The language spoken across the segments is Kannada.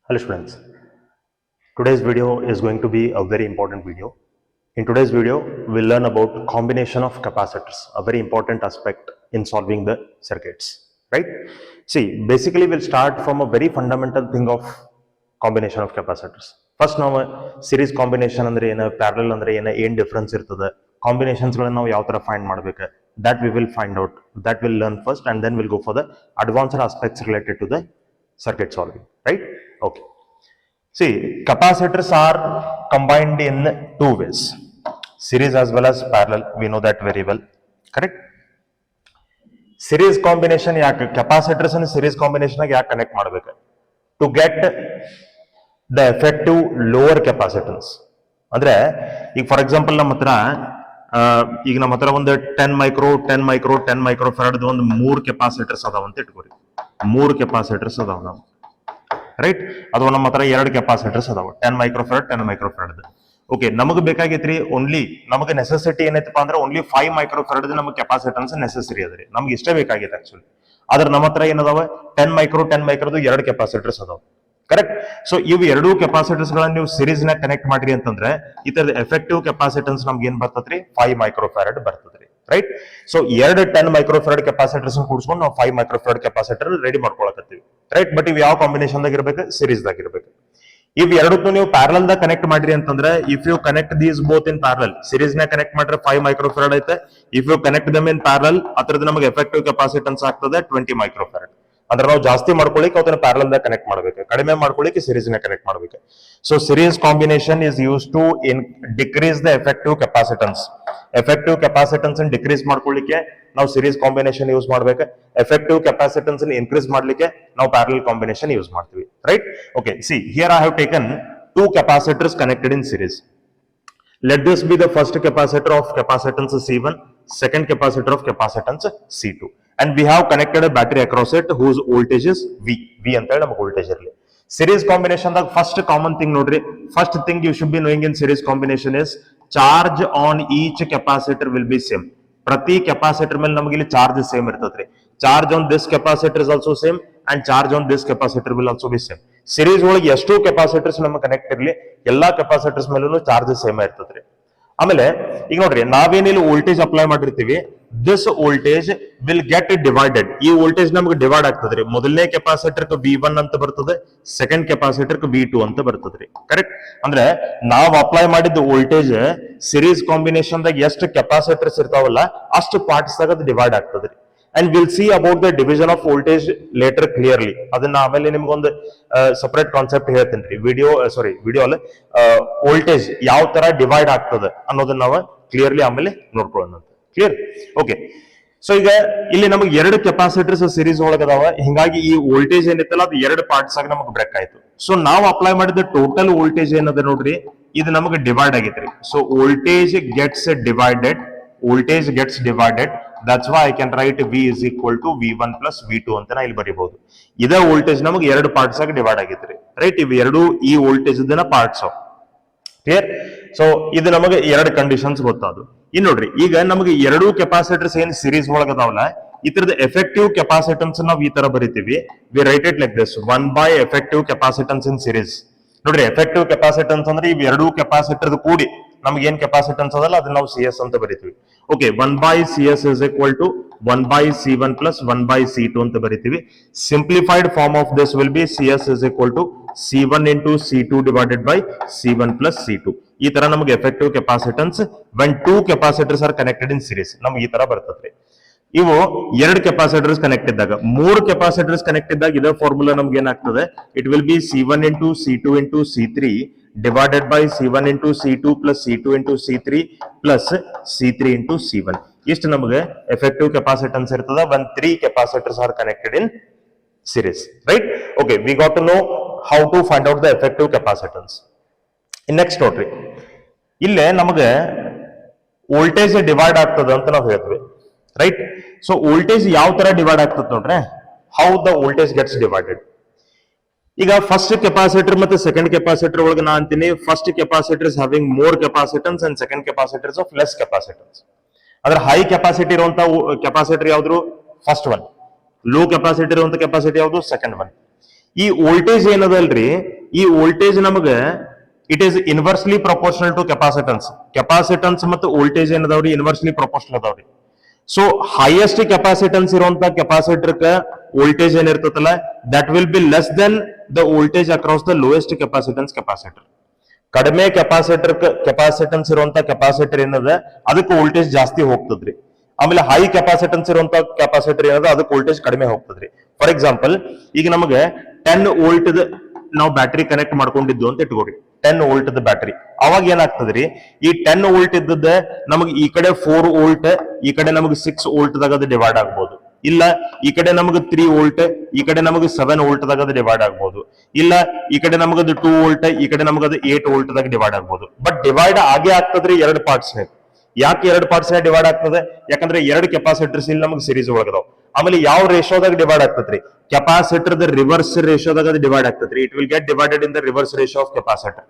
Hello students, today's video is going to be a very important video. In today's video, we'll learn about combination of capacitors, a very important aspect in solving the circuits, right? See, basically we'll start from a very fundamental thing of combination of capacitors. First ನಾವು series combination ಅಂದ್ರೆ ಏನು, parallel ಅಂದ್ರೆ ಏನು difference ಇರ್ತದೆ, combinations ಗಳನ್ನು ನಾವು ಯಾವ ತರ find ಮಾಡಬೇಕು, that we will find out, that we'll learn first and then we'll go for the advanced aspects related to the circuit solving, right? Okay. See, capacitors are combined in two ways, series as well as parallel. We know that very well, correct? Series combination ಯಾಕೆ capacitors and series combination ಆಗಿ ಯಾಕೆ ಕನೆಕ್ಟ್ ಮಾಡಬೇಕು? To get the effective lower capacitance. ಅಂದ್ರೆ ಈಗ ಫಾರ್ ಎಕ್ಸಾಂಪಲ್ ನಮ್ಮ ಹತ್ರ ಒಂದು 10 ಮೈಕ್ರೋ ಫರಾಡ್ ಒಂದು 3 ಕೆಪಾಸಿಟರ್ಸ್ ಅದಾವ ಅಂತ ಇಟ್ಕೋರಿ. 3 ಕೆಪಾಸಿಟರ್ಸ್ ಅದಾವ ನಾವು, ರೈಟ್? ಅಥವಾ ನಮ್ಮ ಹತ್ರ 2 ಕೆಪಾಸಿಟರ್ಸ್ ಅದಾವ, 10 ಮೈಕ್ರೋ ಫರಾಡ್. ಓಕೆ, ನಮಗೆ ಬೇಕಾಗೈತ್ರಿ ಓನ್ಲಿ, ನಮಗೆ ನೆಸೆಸಿಟಿ ಏನೈತಪ್ಪ ಅಂದ್ರೆ ಓನ್ಲಿ 5 ಮೈಕ್ರೋ ಫರಾಡ್ ನಮಗೆ ಕೆಪಾಸಿಟನ್ಸ್ ನೆಸೆಸರಿ ಅದ್ರಿ, ನಮ್ಗೆ ಇಷ್ಟೇ ಬೇಕಾಗೈತೆ ಆಕ್ಚುಲಿ. ಆದ್ರೆ ನಮ್ಮ ಹತ್ರ ಏನದಾವ 10 ಮೈಕ್ರೋದು 2 ಕೆಪಾಸಿಟರ್ಸ್ ಅದಾವ, ಕರೆಕ್ಟ್? ಸೊ ಇವು 2 ಕೆಪಾಸಿಟರ್ಸ್ ಗಳನ್ನ ನೀವು ಸಿರೀಸ್ ನ ಕನೆಕ್ಟ್ ಮಾಡ್ರಿ ಅಂತಂದ್ರೆ ಇದರ ಎಫೆಕ್ಟಿವ್ ಕೆಪಾಸಿಟನ್ಸ್ ನಮ್ಗೆ ಏನ್ ಬರ್ತದ್ರಿ? 5 ಮೈಕ್ರೋ ಫರಾಡ್ ಬರ್ತದ್ರಿ, right? So 2 10 micro farad capacitors ಕೂಡಿಸ್ಕೊಂಡು ನಾವು 5 ಮೈಕ್ರೋ ಫರಾಡ್ ಕೆಪಾಸಿಟರ್ ರೆಡಿ ಮಾಡ್ಕೊಳಕತ್ತೀವಿ, ರೈಟ್? ಬಟ್ ಇವ್ ಯಾವ ಕಾಂಬಿನೇಷನ್ ದಾಗ ಇರ್ಬೇಕು? ಸಿರೀಸ್ ದಾಗ ಇರ್ಬೇಕು. ಇವ್ ಎರಡಕ್ಕೂ ನೀವು ಪ್ಯಾರಲಲ್ ದಾಗ ಕನೆಕ್ಟ್ ಮಾಡ್ರಿ ಅಂತಂದ್ರೆ, if you connect these both in parallel, series ನ ಕನೆಕ್ಟ್ ಮಾಡ್ರೆ 5 ಮೈಕ್ರೋ ಫರಾಡ್ ಐತೆ. If you connect them in parallel, ಅದ್ರದ್ದು ನಮಗೆ ಎಫೆಕ್ಟಿವ್ ಕೆಪಾಸಿಟನ್ಸ್ ಆಗ್ತದೆ 20 ಮೈಕ್ರೋ ಫರಾಡ್. ಅಂದ್ರೆ ನಾವು ಜಾಸ್ತಿ ಮಾಡ್ಕೊಳ್ಳಿಕ್ಕೆ ಅದನ್ನ ಪ್ಯಾರಲಲ್ ದಾಗ ಕನೆಕ್ಟ್ ಮಾಡ್ಬೇಕು, ಕಡಿಮೆ ಮಾಡ್ಕೊಳ್ಳಿಕ್ಕೆ ಸಿರೀಸ್ ನ ಕನೆಕ್ಟ್ ಮಾಡ್ಬೇಕು. So series combination is use to decrease the effective capacitance. Effective capacitance decrease ಮಾಡ್ಕೊಳ್ಳಿಕ್ಕೆ ನಾವು ಸಿರೀಸ್ ಕಾಂಬಿನೇಷನ್ ಯೂಸ್ ಮಾಡ್ಬೇಕು. ಎಫೆಕ್ಟಿವ್ ಕೆಪಾಸಿಟನ್ಸ್ ಇನ್ಕ್ರೀಸ್ ಮಾಡ್ಲಿಕ್ಕೆ ನಾವು ಪ್ಯಾರಲಲ್ ಕಾಂಬಿನೇಷನ್ ಯೂಸ್ ಮಾಡ್ತೀವಿ, right? Okay, see here I have taken 2 capacitors connected in series. Let this be the first capacitor of capacitance C1, second capacitor of capacitance C2, and we have connected a battery across it whose voltage is V ಅಂತ ಹೇಳಿ ನಮಗೆ ವೋಲ್ಟೇಜ್ ಇರಲಿ. series combination ದಾಗ ಫಸ್ಟ್ ಕಾಮನ್ ಥಿಂಗ್ ನೋಡ್ರಿ, first thing you should be knowing in series combination is charge on each capacitor will be same. ಪ್ರತಿ ಕೆಪಾಸಿಟರ್ ಮೇಲೆ ನಮಗೆ ಇಲ್ಲಿ ಚಾರ್ಜ್ ಸೇಮ್ ಇರ್ತದ್ರಿ. Charge on this capacitor is also same and charge on this capacitor will also be same. Series ಒಳಗೆ ಎಷ್ಟು ಕೆಪಾಸಿಟರ್ಸ್ ನಮಗೆ ಕನೆಕ್ಟ್ ಇರಲಿ, ಎಲ್ಲಾ ಕೆಪಾಸಿಟರ್ಸ್ ಮೇಲೂ ಚಾರ್ಜ್ ಸೇಮ್ ಇರ್ತದ್ರಿ. ಆಮೇಲೆ ಈಗ ನೋಡ್ರಿ, ನಾವೇನಿಲ್ಲಿ ವೋಲ್ಟೇಜ್ ಅಪ್ಲೈ ಮಾಡಿರ್ತೀವಿ, this voltage will get divided. ಈ ವೋಲ್ಟೇಜ್ ನಮಗೆ ಡಿವೈಡ್ ಆಗ್ತದ್ರಿ. ಮೊದಲನೇ ಕೆಪಾಸಿಟರ್ V1 ಅಂತ ಬರ್ತದೆ, ಸೆಕೆಂಡ್ ಕೆಪಾಸಿಟರ್ V2 ಅಂತ ಬರ್ತದ್ರಿ, ಕರೆಕ್ಟ್? ಅಂದ್ರೆ ನಾವು ಅಪ್ಲೈ ಮಾಡಿದ ವೋಲ್ಟೇಜ್ ಸಿರೀಸ್ ಕಾಂಬಿನೇಷನ್ ದಾಗ ಎಷ್ಟು ಕೆಪಾಸಿಟರ್ಸ್ ಇರ್ತಾವಲ್ಲ ಅಷ್ಟು ಪಾರ್ಟ್ಸ್ ದಾಗ ಅದು ಡಿವೈಡ್ ಆಗ್ತದ್ರಿ. And will see about the division of voltage later clearly. ಅದನ್ನ ಆಮೇಲೆ ನಿಮ್ಗೊಂದು ಸಪರೇಟ್ ಕಾನ್ಸೆಪ್ಟ್ ಹೇಳ್ತೀನಿ, ವಿಡಿಯೋ ಅಲ್ಲ, ವೋಲ್ಟೇಜ್ ಯಾವ ತರ ಡಿವೈಡ್ ಆಗ್ತದೆ ಅನ್ನೋದನ್ನ ನಾವು ಕ್ಲಿಯರ್ಲಿ ಆಮೇಲೆ ನೋಡ್ಕೊಳ್ಳೋಣ. ಕ್ಲಿಯರ್? ಓಕೆ. ಸೊ ಈಗ ಇಲ್ಲಿ ನಮಗೆ 2 ಕೆಪಾಸಿಟರ್ಸ್ ಸಿರೀಸ್ ಒಳಗದಾವ, ಹಿಂಗಾಗಿ ಈ ವೋಲ್ಟೇಜ್ ಏನಿತ್ತಲ್ಲ ಅದು 2 ಪಾರ್ಟ್ಸ್ ಆಗಿ ನಮಗೆ ಬ್ರೇಕ್ ಆಯ್ತು. ಸೊ ನಾವು ಅಪ್ಲೈ ಮಾಡಿದ ಟೋಟಲ್ ವೋಲ್ಟೇಜ್ ಏನದ ನೋಡ್ರಿ, ಇದು ನಮಗೆ ಡಿವೈಡ್ ಆಗೈತ್ರಿ. So voltage gets divided, that's why I can write V is equal to V1 plus V2 ಅಂತ ನಾ ಇಲ್ಲಿ ಬರೀಬಹುದು. ಇದೇ ವೋಲ್ಟೇಜ್ ನಮಗೆ 2 ಪಾರ್ಟ್ಸ್ ಆಗಿ ಡಿವೈಡ್ ಆಗೈತ್ರಿ, ರೈಟ್? ಇವು 2 ಈ ವೋಲ್ಟೇಜ್ ಪಾರ್ಟ್ಸ್. ಕ್ಲಿಯರ್? ಸೊ ಇದು ನಮಗೆ 2 ಕಂಡೀಷನ್ಸ್ ಗೊತ್ತಾದ್ರು. ಇನ್ ನೋಡ್ರಿ, ಈಗ ನಮಗೆ 2 ಕೆಪಾಸಿಟರ್ಸ್ ಏನ್ ಸಿರೀಸ್ ಒಳಗದಾವಲ್ಲ, ಇತರದ ಎಫೆಕ್ಟಿವ್ ಕೆಪಾಸಿಟನ್ಸ್ ನಾವು ಈ ತರ ಬರೀತೀವಿ. We write it like this, 1 by effective capacitance in series. ನೋಡ್ರಿ, ಎಫೆಕ್ಟಿವ್ ಕೆಪಾಸಿಟನ್ಸ್ ಅಂದ್ರೆ ಇವ್ 2 ಕೆಪಾಸಿಟರ್ ಕೂಡಿ ನಮ್ಗೆ ಏನ್ ಕೆಪಾಸಿಟನ್ಸ್ ಅದಲ್ಲ ಅದನ್ನ ನಾವು CS ಅಂತ ಬರೀತೀವಿ. Okay, 1 by CS is equal to 1 by C1 plus 1 by C2 ಅಂತ ಬರೀತೀವಿ. Simplified form of this will be CS is equal to C1 into C2 divided by C1 plus C2. ಈ ತರ ನಮಗೆ effective capacitance when 2 capacitors are connected in series ನಮ್ಗೆ ಈ ತರ ಬರ್ತದ್ರಿ. ಇವು 2 ಕೆಪಾಸಿಟರ್ಸ್ ಕನೆಕ್ಟ್ ಇದ್ದಾಗ, 3 ಕೆಪಾಸಿಟರ್ಸ್ ಕನೆಕ್ಟ್ ಇದ್ದಾಗ ಇದೇ ಫಾರ್ಮುಲಾ ನಮ್ಗೆ ಏನಾಗ್ತದೆ? It will B C1 into C2 into C3 divided by C1 into C2 plus C2 into C3 plus C3 into C1. ಇಷ್ಟು ನಮಗೆ ಎಫೆಕ್ಟಿವ್ ಕೆಪಾಸಿಟನ್ಸ್ ಇರ್ತದ when 3 capacitors are connected in series, right? Okay, we got to know how to find out the effective capacitance. Next ನೋಡ್ರಿ, ಇಲ್ಲೇ ನಮಗೆ ವೋಲ್ಟೇಜ್ ಡಿವೈಡ್ ಆಗ್ತದ ಅಂತ ನಾವು ಹೇಳ್ತೀವಿ, ರೈಟ್? ಸೊ ವೋಲ್ಟೇಜ್ ಯಾವ ತರ ಡಿವೈಡ್ ಆಗ್ತದೆ ನೋಡ್ರೆ, how the voltage gets divided. ಈಗ ಫಸ್ಟ್ ಕೆಪಾಸಿಟರ್ ಮತ್ತೆ ಸೆಕೆಂಡ್ ಕೆಪಾಸಿಟರ್ ಒಳಗೆ ನಾ ಅಂತೀನಿ, first capacitor is having more capacitance and second capacitors of less capacitance. ಅಂದ್ರೆ ಹೈ ಕೆಪಾಸಿಟಿ ಇರುವಂತ ಕೆಪಾಸಿಟರ್ ಯಾವ್ದು? First one. ಲೋ ಕೆಪಾಸಿಟಿ ಇರುವಂತ ಕೆಪಾಸಿಟಿ ಯಾವುದು? Second one. ಈ ವೋಲ್ಟೇಜ್ ಏನದಲ್ರಿ, ಈ ವೋಲ್ಟೇಜ್ ನಮಗ it is inversely proportional to capacitance. Capacitance ಮತ್ತು ವೋಲ್ಟೇಜ್ ಏನದಾವ್ರಿ ಇನ್ವರ್ಸ್ಲಿ ಪ್ರಪೋರ್ಷನಲ್ ಅದಾವ್ರಿ. ಸೊ ಹೈಯೆಸ್ಟ್ ಕೆಪಾಸಿಟನ್ಸ್ ಇರುವಂತ capacitor voltage ಏನಿರ್ತದಲ್ಲ that will be less than the voltage across the lowest capacitance capacitor. ಕಡಿಮೆ ಕೆಪಾಸಿಟನ್ಸ್ ಇರುವಂತ ಕೆಪಾಸಿಟರ್ ಏನದ ಅದಕ್ಕೆ ವೋಲ್ಟೇಜ್ ಜಾಸ್ತಿ ಹೋಗ್ತದ್ರಿ. ಆಮೇಲೆ ಹೈ ಕೆಪಾಸಿಟನ್ಸ್ ಇರುವಂತ ಕೆಪಾಸಿಟರ್ ಏನದ ಅದಕ್ಕೆ ವೋಲ್ಟೇಜ್ ಕಡಿಮೆ ಹೋಗ್ತದ್ರಿ. ಫಾರ್ ಎಕ್ಸಾಂಪಲ್, ಈಗ ನಮಗೆ 10 ವೋಲ್ಟ್ ನಾವು ಬ್ಯಾಟ್ರಿ ಕನೆಕ್ಟ್ ಮಾಡ್ಕೊಂಡಿದ್ದು ಅಂತ ಇಟ್ಕೋರಿ. 10 ವೋಲ್ಟ್ ಬ್ಯಾಟ್ರಿ, ಅವಾಗ ಏನಾಗ್ತದ್ರಿ, ಈ 10 ವೋಲ್ಟ್ ಇದ್ದದ ನಮಗೆ ಈ ಕಡೆ 4 ವೋಲ್ಟ್, ಈ ಕಡೆ ನಮಗೆ 6 ವೋಲ್ಟ್ ದಾಗ ಅದು ಡಿವೈಡ್ ಆಗ್ಬೋದು. ಇಲ್ಲ ಈ ಕಡೆ ನಮಗೆ 3 ವೋಲ್ಟ್, ಈ ಕಡೆ ನಮಗೆ 7 ವೋಲ್ಟ್ ದಾಗ ಅದು ಡಿವೈಡ್ ಆಗ್ಬೋದು. ಇಲ್ಲ ಈ ಕಡೆ ನಮಗದು 2 ವೋಲ್ಟ್, ಈ ಕಡೆ ನಮಗದು 8 ವೋಲ್ಟ್ ದಾಗ ಡಿವೈಡ್ ಆಗ್ಬೋದು. ಬಟ್ ಡಿವೈಡ್ ಆಗೇ ಆಗ್ತದ್ರಿ ಎರಡು ಪಾರ್ಟ್ಸ್. ಯಾಕೆ ಎರಡು ಪಾರ್ಟ್ಸ್ ಡಿವೈಡ್ ಆಗ್ತದೆ? ಯಾಕಂದ್ರೆ ಎರಡು ಕೆಪಾಸಿಟರ್ಸ್ ಇಲ್ಲಿ ನಮಗೆ ಸಿರೀಸ್ ಒಳಗದಾವ್. ಆಮೇಲೆ ಯಾವ ರೇಷಿಯೋದಾಗ ಡಿವೈಡ್ ಆಗ್ತದ್ರಿ? ಕೆಪಾಸಿಟರ್ ದ ರಿವರ್ಸ್ ರೇಷಿಯೋದಾಗ ಅದು ಡಿವೈಡ್ ಆಗ್ತದ್ರಿ. It will get divided in the reverse ratio of capacitor.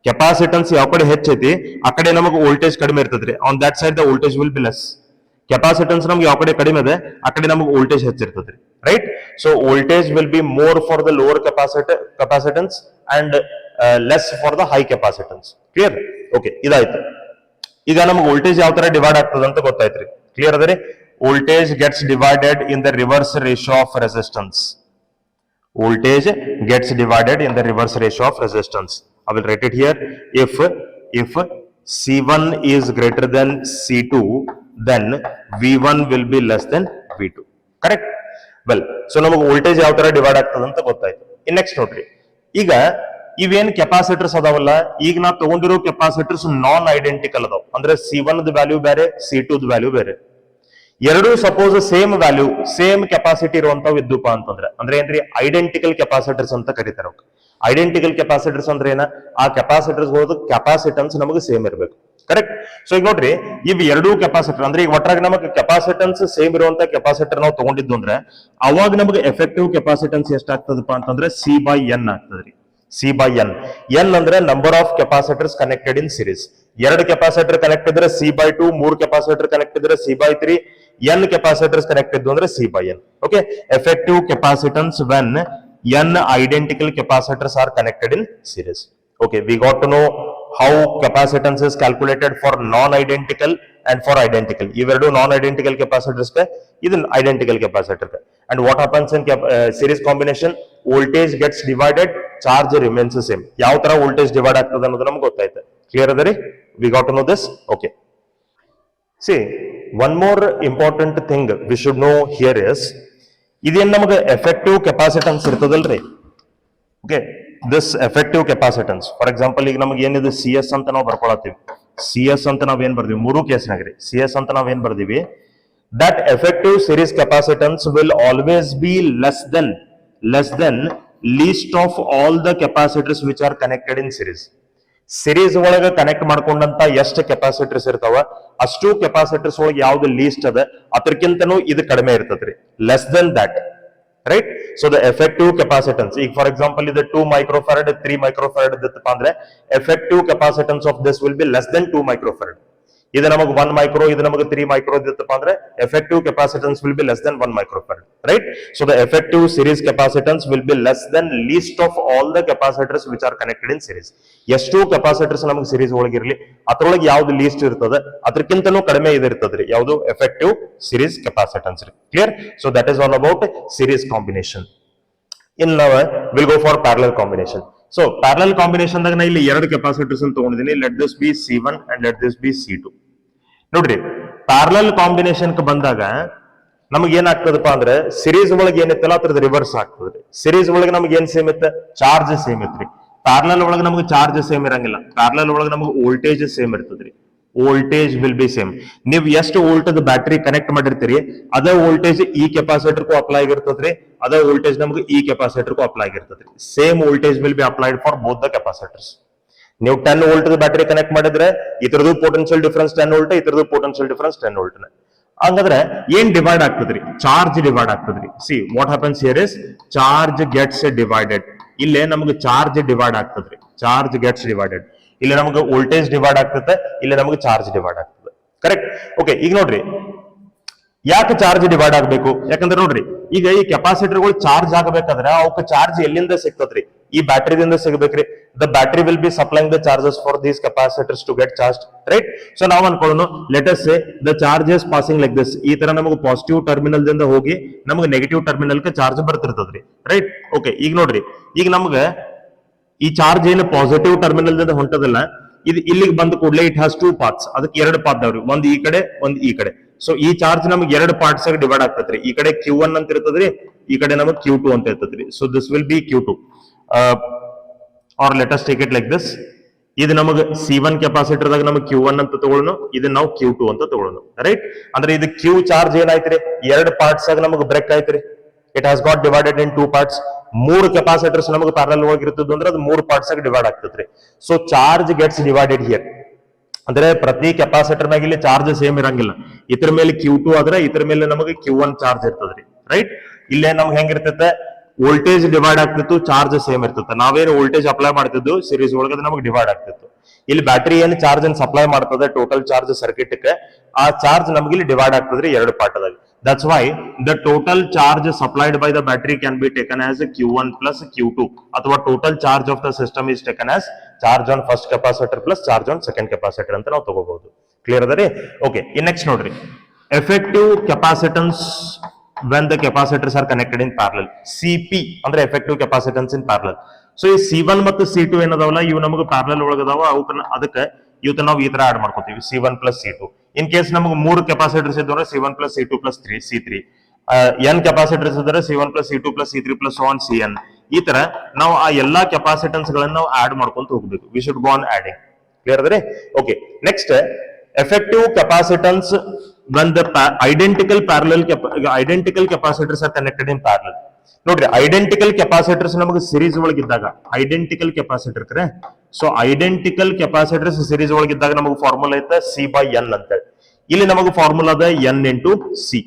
Capacitance ಯಾವ ಕಡೆ ಹೆಚ್ಚೈತಿ ಆ ಕಡೆ ನಮಗೆ ವೋಲ್ಟೇಜ್ ಕಡಿಮೆ ಇರ್ತದ್ರಿ. On that side the voltage will be less. Capacitance ನಮ್ಗೆ ಯಾವ ಕಡೆ ಕಡಿಮೆ ಇದೆ ಆ ಕಡೆ ನಮಗೆ ವೋಲ್ಟೇಜ್ ಹೆಚ್ಚಿರ್ತದ್ರಿ, right? So voltage will be more for the lower capacitance and less for the high capacitance. Clear? Okay, ಇದಾಯ್ತು. ಈಗ ನಮ್ಗೆ ವೋಲ್ಟೇಜ್ ಯಾವ ತರ ಡಿವೈಡ್ ಆಗ್ತದೆ ಅಂತ ಗೊತ್ತಾಯ್ತ್ರಿ. ಕ್ಲಿಯರ್ ಅದರಿ? Voltage gets divided in the reverse ratio of resistance. Voltage gets divided in the reverse ratio of resistance. I will write it here. If C1 is greater than C2, then V1 will be less than V2. Correct? Well, so ನಮಗೆ ವೋಲ್ಟೇಜ್ ಯಾವ ತರ ಡಿವೈಡ್ ಆಗ್ತದೆ ಅಂತ ಗೊತ್ತಾಯ್ತು. ಇನ್ ನೆಕ್ಸ್ಟ್ ನೋಡ್ರಿ, ಈಗ ಇವೇನ್ ಕೆಪಾಸಿಟರ್ಸ್ ಅದಾವಲ್ಲ, ಈಗ ನಾ ತಗೊಂಡಿರೋ ಕೆಪಾಸಿಟರ್ಸ್ ನಾನ್ ಐಡೆಂಟಿಕಲ್ ಅದಾವ. ಅಂದ್ರೆ C1 ವ್ಯಾಲ್ಯೂ ಬೇರೆ, C2 ವ್ಯಾಲ್ಯೂ ಬೇರೆ. ಎರಡು suppose same value, same capacity ಇರುವಂತವ್ ಇದ್ದುಪ್ಪ ಅಂತಂದ್ರೆ ಅಂದ್ರೆ ಏನ್ರಿ ಐಡೆಂಟಿಕಲ್ ಕೆಪಾಸಿಟರ್ಸ್ ಅಂತ ಕರೀತಾರ. ಐಡೆಂಟಿಕಲ್ ಕೆಪಾಸಿಟರ್ಸ್ ಅಂದ್ರೆ ಏನ? ಆ ಕೆಪಾಸಿಟರ್ಸ್ ಕೆಪಾಸಿಟನ್ಸ್ ನಮಗೆ ಸೇಮ್ ಇರಬೇಕು. ಕರೆಕ್ಟ್? ಸೊ ಈಗ ನೋಡ್ರಿ, ಇವ್ ಎರಡೂ ಕೆಪಾಸಿಟರ್ ಅಂದ್ರೆ ಈಗ ಒಟ್ಟಾಗಿ ನಮಗೆ ಕೆಪಾಸಿಟನ್ಸ್ ಸೇಮ್ ಇರುವಂತ ಕೆಪಾಸಿಟರ್ ನಾವು ತಗೊಂಡಿದ್ದು ಅಂದ್ರೆ ಅವಾಗ ನಮಗೆ ಎಫೆಕ್ಟಿವ್ ಕೆಪಾಸಿಟನ್ಸ್ ಎಷ್ಟಾಗ್ತದಪ್ಪ ಅಂತಂದ್ರೆ C/N ಆಗ್ತದ್ರಿ. C/N. N ಅಂದ್ರೆ number of capacitors connected in series. ಎರಡು ಕೆಪಾಸಿಟರ್ ಕನೆಕ್ಟ್ ಇದ್ರೆ C/2, 3 ಕೆಪಾಸಿಟರ್ ಕನೆಕ್ಟ್ ಇದ್ರೆ C/3, N ಕೆಪಾಸಿಟರ್ಸ್ ಕನೆಕ್ಟ್ ಇದ್ದು ಅಂದ್ರೆ C/N. Okay, effective capacitance when N identical capacitors are connected in series. Okay, we got to know how capacitance is calculated for non-identical and for identical. ಇವೆರಡು non-identical capacitors ಇದನ್ identical capacitor. And what happens in series combination? Voltage gets divided, charge remains the same. ಯಾವ ತರ voltage divide ಆಗ್ತದೆ ಅನ್ನೋದು ನಮಗೆ ಗೊತ್ತಾಯ್ತು. Clear ಅದರಿ? We got to know this. Okay. See, one more important thing we should know here is ಇದೇನ್ ನಮಗೆ ಎಫೆಕ್ಟಿವ್ ಕೆಪಾಸಿಟನ್ಸ್ ಇರ್ತದಲ್ರಿ. Okay, this effective capacitance for example ಈಗ ನಮಗೆ ಏನಿದೆ CS ಅಂತ ನಾವು ಬರ್ಕೊಳತ್ತೀವಿ. CS ಅಂತ ನಾವ್ ಏನ್ ಬರ್ದೀವಿ ಮೂರು ಕೇಸ್ನಾಗ್ರಿ. CS ಅಂತ ನಾವ್ ಏನ್ ಬರ್ದೀವಿ, that effective series capacitance will always be less than least of all the capacitors which are connected in series. Series ಒಳಗ ಕನೆಕ್ಟ್ ಮಾಡ್ಕೊಂಡಂತ ಎಷ್ಟು ಕೆಪಾಸಿಟರ್ಸ್ ಇರ್ತಾವ ಅಷ್ಟು ಕೆಪಾಸಿಟರ್ಸ್ ಒಳಗೆ ಯಾವ್ದು ಲೀಸ್ಟ್ ಅದ ಅದಕ್ಕಿಂತನೂ ಇದು ಕಡಿಮೆ ಇರ್ತದ್ರಿ, less than that, right? So the effective capacitance, ಈಗ ಫಾರ್ ಎಕ್ಸಾಂಪಲ್ ಇದು 2 ಮೈಕ್ರೋಫ್ಯಾರಡ್ 3 ಮೈಕ್ರೋಫ್ಯಾರಡ್ ಇದ್ದಪ್ಪ ಅಂದ್ರೆ effective capacitance of this will be less then 2 microfarad. ಇದು ನಮಗೆ 1 ಮೈಕ್ರೋ, ಇದು ನಮಗೆ 3 ಮೈಕ್ರೋ ಇದ್ದಪ್ಪ ಅಂದ್ರೆ effective capacitance will be less than 1 microfarad, right? So the effective series capacitance will be less than least of all the capacitors which are connected in series. ಎಷ್ಟು ಕೆಪಾಸಿಟರ್ಸ್ ನಮಗೆ ಸಿರೀಸ್ ಒಳಗಿರ್ಲಿ ಅದ್ರೊಳಗೆ ಯಾವ್ದು ಲೀಸ್ಟ್ ಇರ್ತದೆ ಅದಕ್ಕಿಂತನೂ ಕಡಿಮೆ ಇದಿರ್ತದ್ರಿ, ಯಾವುದು effective series capacitance. Clear? So that is all about series combination. ಇನ್ ನಾವು will go for parallel combination. So parallel combination ದಾಗ ನಾ ಇಲ್ಲಿ ಎರಡು ಕೆಪಾಸಿಟರ್ಸ್ ಅಂತ ತಗೊಂಡಿದ್ದೀನಿ. Let this B C1 and let this B C2. ನೋಡ್ರಿ, ಪ್ಯಾರಲಲ್ ಕಾಂಬಿನೇಷನ್ ಬಂದಾಗ ನಮ್ಗೆ ಏನಾಗ್ತದಪ್ಪ ಅಂದ್ರೆ ಸಿರೀಸ್ ಒಳಗೆ ಏನಿತ್ತಲ್ಲ ಅದ್ರದ್ದು ರಿವರ್ಸ್ ಆಗ್ತದ್ರಿ. ಸಿರೀಸ್ ಒಳಗೆ ನಮ್ಗೆ ಏನ್ ಸೇಮ್ ಇತ್ತ? ಚಾರ್ಜ್ ಸೇಮ್ ಇತ್ರಿ. ಪ್ಯಾರಲಲ್ ಒಳಗೆ ನಮ್ಗೆ ಚಾರ್ಜ್ ಸೇಮ್ ಇರಂಗಿಲ್ಲ. ಪ್ಯಾರಲಲ್ ಒಳಗೆ ನಮ್ಗೆ ವೋಲ್ಟೇಜ್ ಸೇಮ್ ಇರ್ತದ್ರಿ. Voltage will B same. ನೀವು ಎಷ್ಟು ವೋಲ್ಟ್ ಬ್ಯಾಟ್ರಿ ಕನೆಕ್ಟ್ ಮಾಡಿರ್ತೀರಿ ಅದೇ ವೋಲ್ಟೇಜ್ ಈ ಕೆಪಾಸಿಟರ್ಗೂ ಅಪ್ಲೈ ಆಗಿರ್ತದ್ರಿ, ಅದೇ ವೋಲ್ಟೇಜ್ ನಮ್ಗೆ ಈ ಕೆಪಾಸಿಟರ್ಗೂ ಅಪ್ಲೈ ಆಗಿರ್ತದ್ರಿ. Same voltage will be applied for both the capacitors. ನೀವು 10 ವೋಲ್ಟ್ ಬ್ಯಾಟ್ರಿ ಕನೆಕ್ಟ್ ಮಾಡಿದ್ರೆ ಇದ್ರದ್ದು ಪೊಟೆನ್ಶಿಯಲ್ ಡಿಫರೆನ್ಸ್ 10 ವೋಲ್ಟ್, ಇದ್ರದ್ದು ಪೊಟೆನ್ಶಿಯಲ್ ಡಿಫರೆನ್ಸ್ 10 ವೋಲ್ಟ್. ಹಂಗಾದ್ರೆ ಏನ್ ಡಿವೈಡ್ ಆಗ್ತದ್ರಿ? ಚಾರ್ಜ್ ಡಿವೈಡ್ ಆಗ್ತದ್ರಿ. So what happens here is charge gets divided. ಇಲ್ಲೇ ನಮಗೆ ಚಾರ್ಜ್ ಡಿವೈಡ್ ಆಗ್ತದ್ರಿ. Charge gets divided. ಇಲ್ಲಿ ನಮಗೆ ವೋಲ್ಟೇಜ್ ಡಿವೈಡ್ ಆಗ್ತದೆ, ಇಲ್ಲಿ ನಮಗೆ ಚಾರ್ಜ್ ಡಿವೈಡ್ ಆಗ್ತದೆ. ಕರೆಕ್ಟ್? ಓಕೆ, ಈಗ ನೋಡ್ರಿ, ಯಾಕೆ ಚಾರ್ಜ್ ಡಿವೈಡ್ ಆಗ್ಬೇಕು? ಯಾಕಂದ್ರೆ ನೋಡ್ರಿ, ಈಗ ಈ ಕೆಪಾಸಿಟರ್ಗಳು ಚಾರ್ಜ್ ಆಗಬೇಕಾದ್ರೆ ಅವಕ್ಕೆ ಚಾರ್ಜ್ ಎಲ್ಲಿಂದ ಸಿಗ್ತದ್ರಿ? ಈ ಬ್ಯಾಟ್ರಿದಿಂದ ಸಿಗ್ಬೇಕ್ರಿ. The battery will be supplying the charges for these capacitors to get charge, right? So ನಾವು ಅನ್ಕೊಳ್ಳೋಣ, let us say the charges passing like this. ಈ ತರ ನಮಗೆ ಪಾಸಿಟಿವ್ ಟರ್ಮಿನಲ್ ದಿಂದ ಹೋಗಿ ನಮಗೆ ನೆಗೆಟಿವ್ ಟರ್ಮಿನಲ್ ಚಾರ್ಜ್ ಬರ್ತಿರ್ತದ್ರಿ, ರೈಟ್? ಓಕೆ, ಈಗ ನೋಡ್ರಿ, ಈಗ ನಮ್ಗೆ ಈ ಚಾರ್ಜ್ ಏನು ಪಾಸಿಟಿವ್ ಟರ್ಮಿನಲ್ ದಿಂದ ಹೊಂಟದಲ್ಲ, ಇದು ಇಲ್ಲಿಗೆ ಬಂದ ಕೂಡಲೇ ಇಟ್ ಹ್ಯಾಸ್ 2 ಪಾರ್ಟ್ಸ್. ಅದಕ್ಕೆ 2 ಪಾರ್ಟ್ ಅದಾವ್ರಿ, ಒಂದ್ ಈ ಕಡೆ ಒಂದ್ ಈ ಕಡೆ. ಸೊ ಈ ಚಾರ್ಜ್ ನಮ್ಗೆ 2 ಪಾರ್ಟ್ಸ್ ಆಗಿ ಡಿವೈಡ್ ಆಗ್ತದ್ರಿ. ಈ ಕಡೆ Q1 ಅಂತ ಇರ್ತದ್ರಿ, ಈ ಕಡೆ ನಮಗೆ Q2 ಅಂತ ಇರ್ತದ್ರಿ. So this will be Q2 or let us take it like this. ಇದು ನಮಗೆ C1 ಕೆಪಾಸಿಟರ್ ದಾಗ ನಮಗೆ Q1 ಅಂತ ತಗೊಳ್ಳೋಣ, ಇದನ್ನ ನಾವು Q2 ಅಂತ ತಗೊಳ್ಳೋಣ, ರೈಟ್? ಅಂದ್ರೆ ಇದು Q ಚಾರ್ಜ್ ಏನಾಯ್ತ್ರಿ, 2 ಪಾರ್ಟ್ಸ್ ಆಗಿ ನಮಗೆ ಬ್ರೇಕ್ ಆಯ್ತ್ರಿ. It has got divided in 2 parts. 3 capacitors ನಮಗೆ ಪ್ಯಾರಲಲ್ ಹೋಗಿರ್ತದ್ದು ಅಂದ್ರೆ ಅದು 3 ಪಾರ್ಟ್ಸ್ ಆಗಿ ಡಿವೈಡ್ ಆಗ್ತದ್ರಿ. So charge gets divided here. ಅಂದ್ರೆ ಪ್ರತಿ ಕೆಪಾಸಿಟರ್ ಮ್ಯಾಗ ಇಲ್ಲಿ ಚಾರ್ಜ್ ಸೇಮ್ ಇರಂಗಿಲ್ಲ. ಇದ್ರ ಮೇಲೆ Q2 ಆದ್ರೆ ಇದ್ರ ಮೇಲೆ ನಮಗೆ Q1 ಚಾರ್ಜ್ ಇರ್ತದ್ರಿ, ರೈಟ್? ಇಲ್ಲೇ ನಮ್ಗೆ ಹೆಂಗಿರ್ತೈತೆ, ವೋಲ್ಟೇಜ್ ಡಿವೈಡ್ ಆಗ್ತಿತ್ತು, ಚಾರ್ಜ್ ಸೇಮ್ ಇರ್ತೈತೆ. ನಾವೇನು ವೋಲ್ಟೇಜ್ ಅಪ್ಲೈ ಮಾಡ್ತಿದ್ದು ಸೀರೀಸ್ ಒಳಗಡೆ ನಮಗೆ ಡಿವೈಡ್ ಆಗ್ತಿತ್ತು. ಇಲ್ಲಿ ಬ್ಯಾಟರಿ ಏನು ಚಾರ್ಜ್ ಅನ್ನು ಸಪ್ಲೈ ಮಾಡ್ತದೆ ಟೋಟಲ್ ಚಾರ್ಜ್ ಸರ್ಕ್ಯೂಟ್, ಆ ಚಾರ್ಜ್ ನಮ್ಗೆ ಇಲ್ಲಿ ಡಿವೈಡ್ ಆಗ್ತದ್ರಿ 2 ಪಾರ್ಟ್ ಅದಾಗ. That's why the total charge supplied by the battery can be taken as Q1 plus Q2, ಅಥವಾ total charge of the system is taken as charge on first capacitor plus charge on second capacitor ಅಂತ ನಾವು ತಗೋಬಹುದು. ಕ್ಲಿಯರ್ ಅದರಿ? ಓಕೆ, ಇನ್ ನೆಕ್ಸ್ಟ್ ನೋಡ್ರಿ, effective capacitance when the capacitors are connected in parallel. CP ಅಂದ್ರೆ effective capacitance in parallel. So ಈ C1 ಮತ್ತು C2 ಏನದಾವಲ್ಲ, ಇವು ನಮಗೆ ಪ್ಯಾರಲಲ್ ಒಳಗದಾವ. ಅದಕ್ಕೆ ಇವತ್ತು ನಾವು ಈ ತರ ಆಡ್ ಮಾಡ್ಕೋತೀವಿ, C1 plus C2. In case ನಮಗೆ 3 ಕೆಪಾಸಿಟರ್ಸ್ ಇದ್ರೆ C1 plus C2 plus C3. N capacitors ಇದ್ರೆ C1 plus C2 plus C3 plus so on Cn. ಈ ತರ ನಾವು ಆ ಎಲ್ಲಾ ಕೆಪಾಸಿಟನ್ಸ್ ಗಳನ್ನ ನಾವು ಆಡ್ ಮಾಡ್ಕೊಂತ ಹೋಗ್ಬೇಕು. We should go on adding. Clear ಅದ್ರಿ? Okay, next effective capacitance when the identical capacitors are connected in parallel. ನೋಡ್ರಿ, ಐಡೆಂಟಿಕಲ್ ಕೆಪಾಸಿಟರ್ಸ್ ನಮಗೆ ಸಿರೀಸ್ ಒಳಗಿದ್ದಾಗ, ಐಡೆಂಟಿಕಲ್ ಕೆಪಾಸಿಟರ್ ಕರೆ. ಸೊ ಐಡೆಂಟಿಕಲ್ ಕೆಪಾಸಿಟರ್ಸ್ ಸಿರೀಸ್ ಒಳಗಿದ್ದಾಗ ನಮಗೆ ಫಾರ್ಮುಲಾ ಐತೆ C/N ಅಂತ. ಇಲ್ಲಿ ನಮಗೆ ಫಾರ್ಮುಲಾ ಅದ N into C,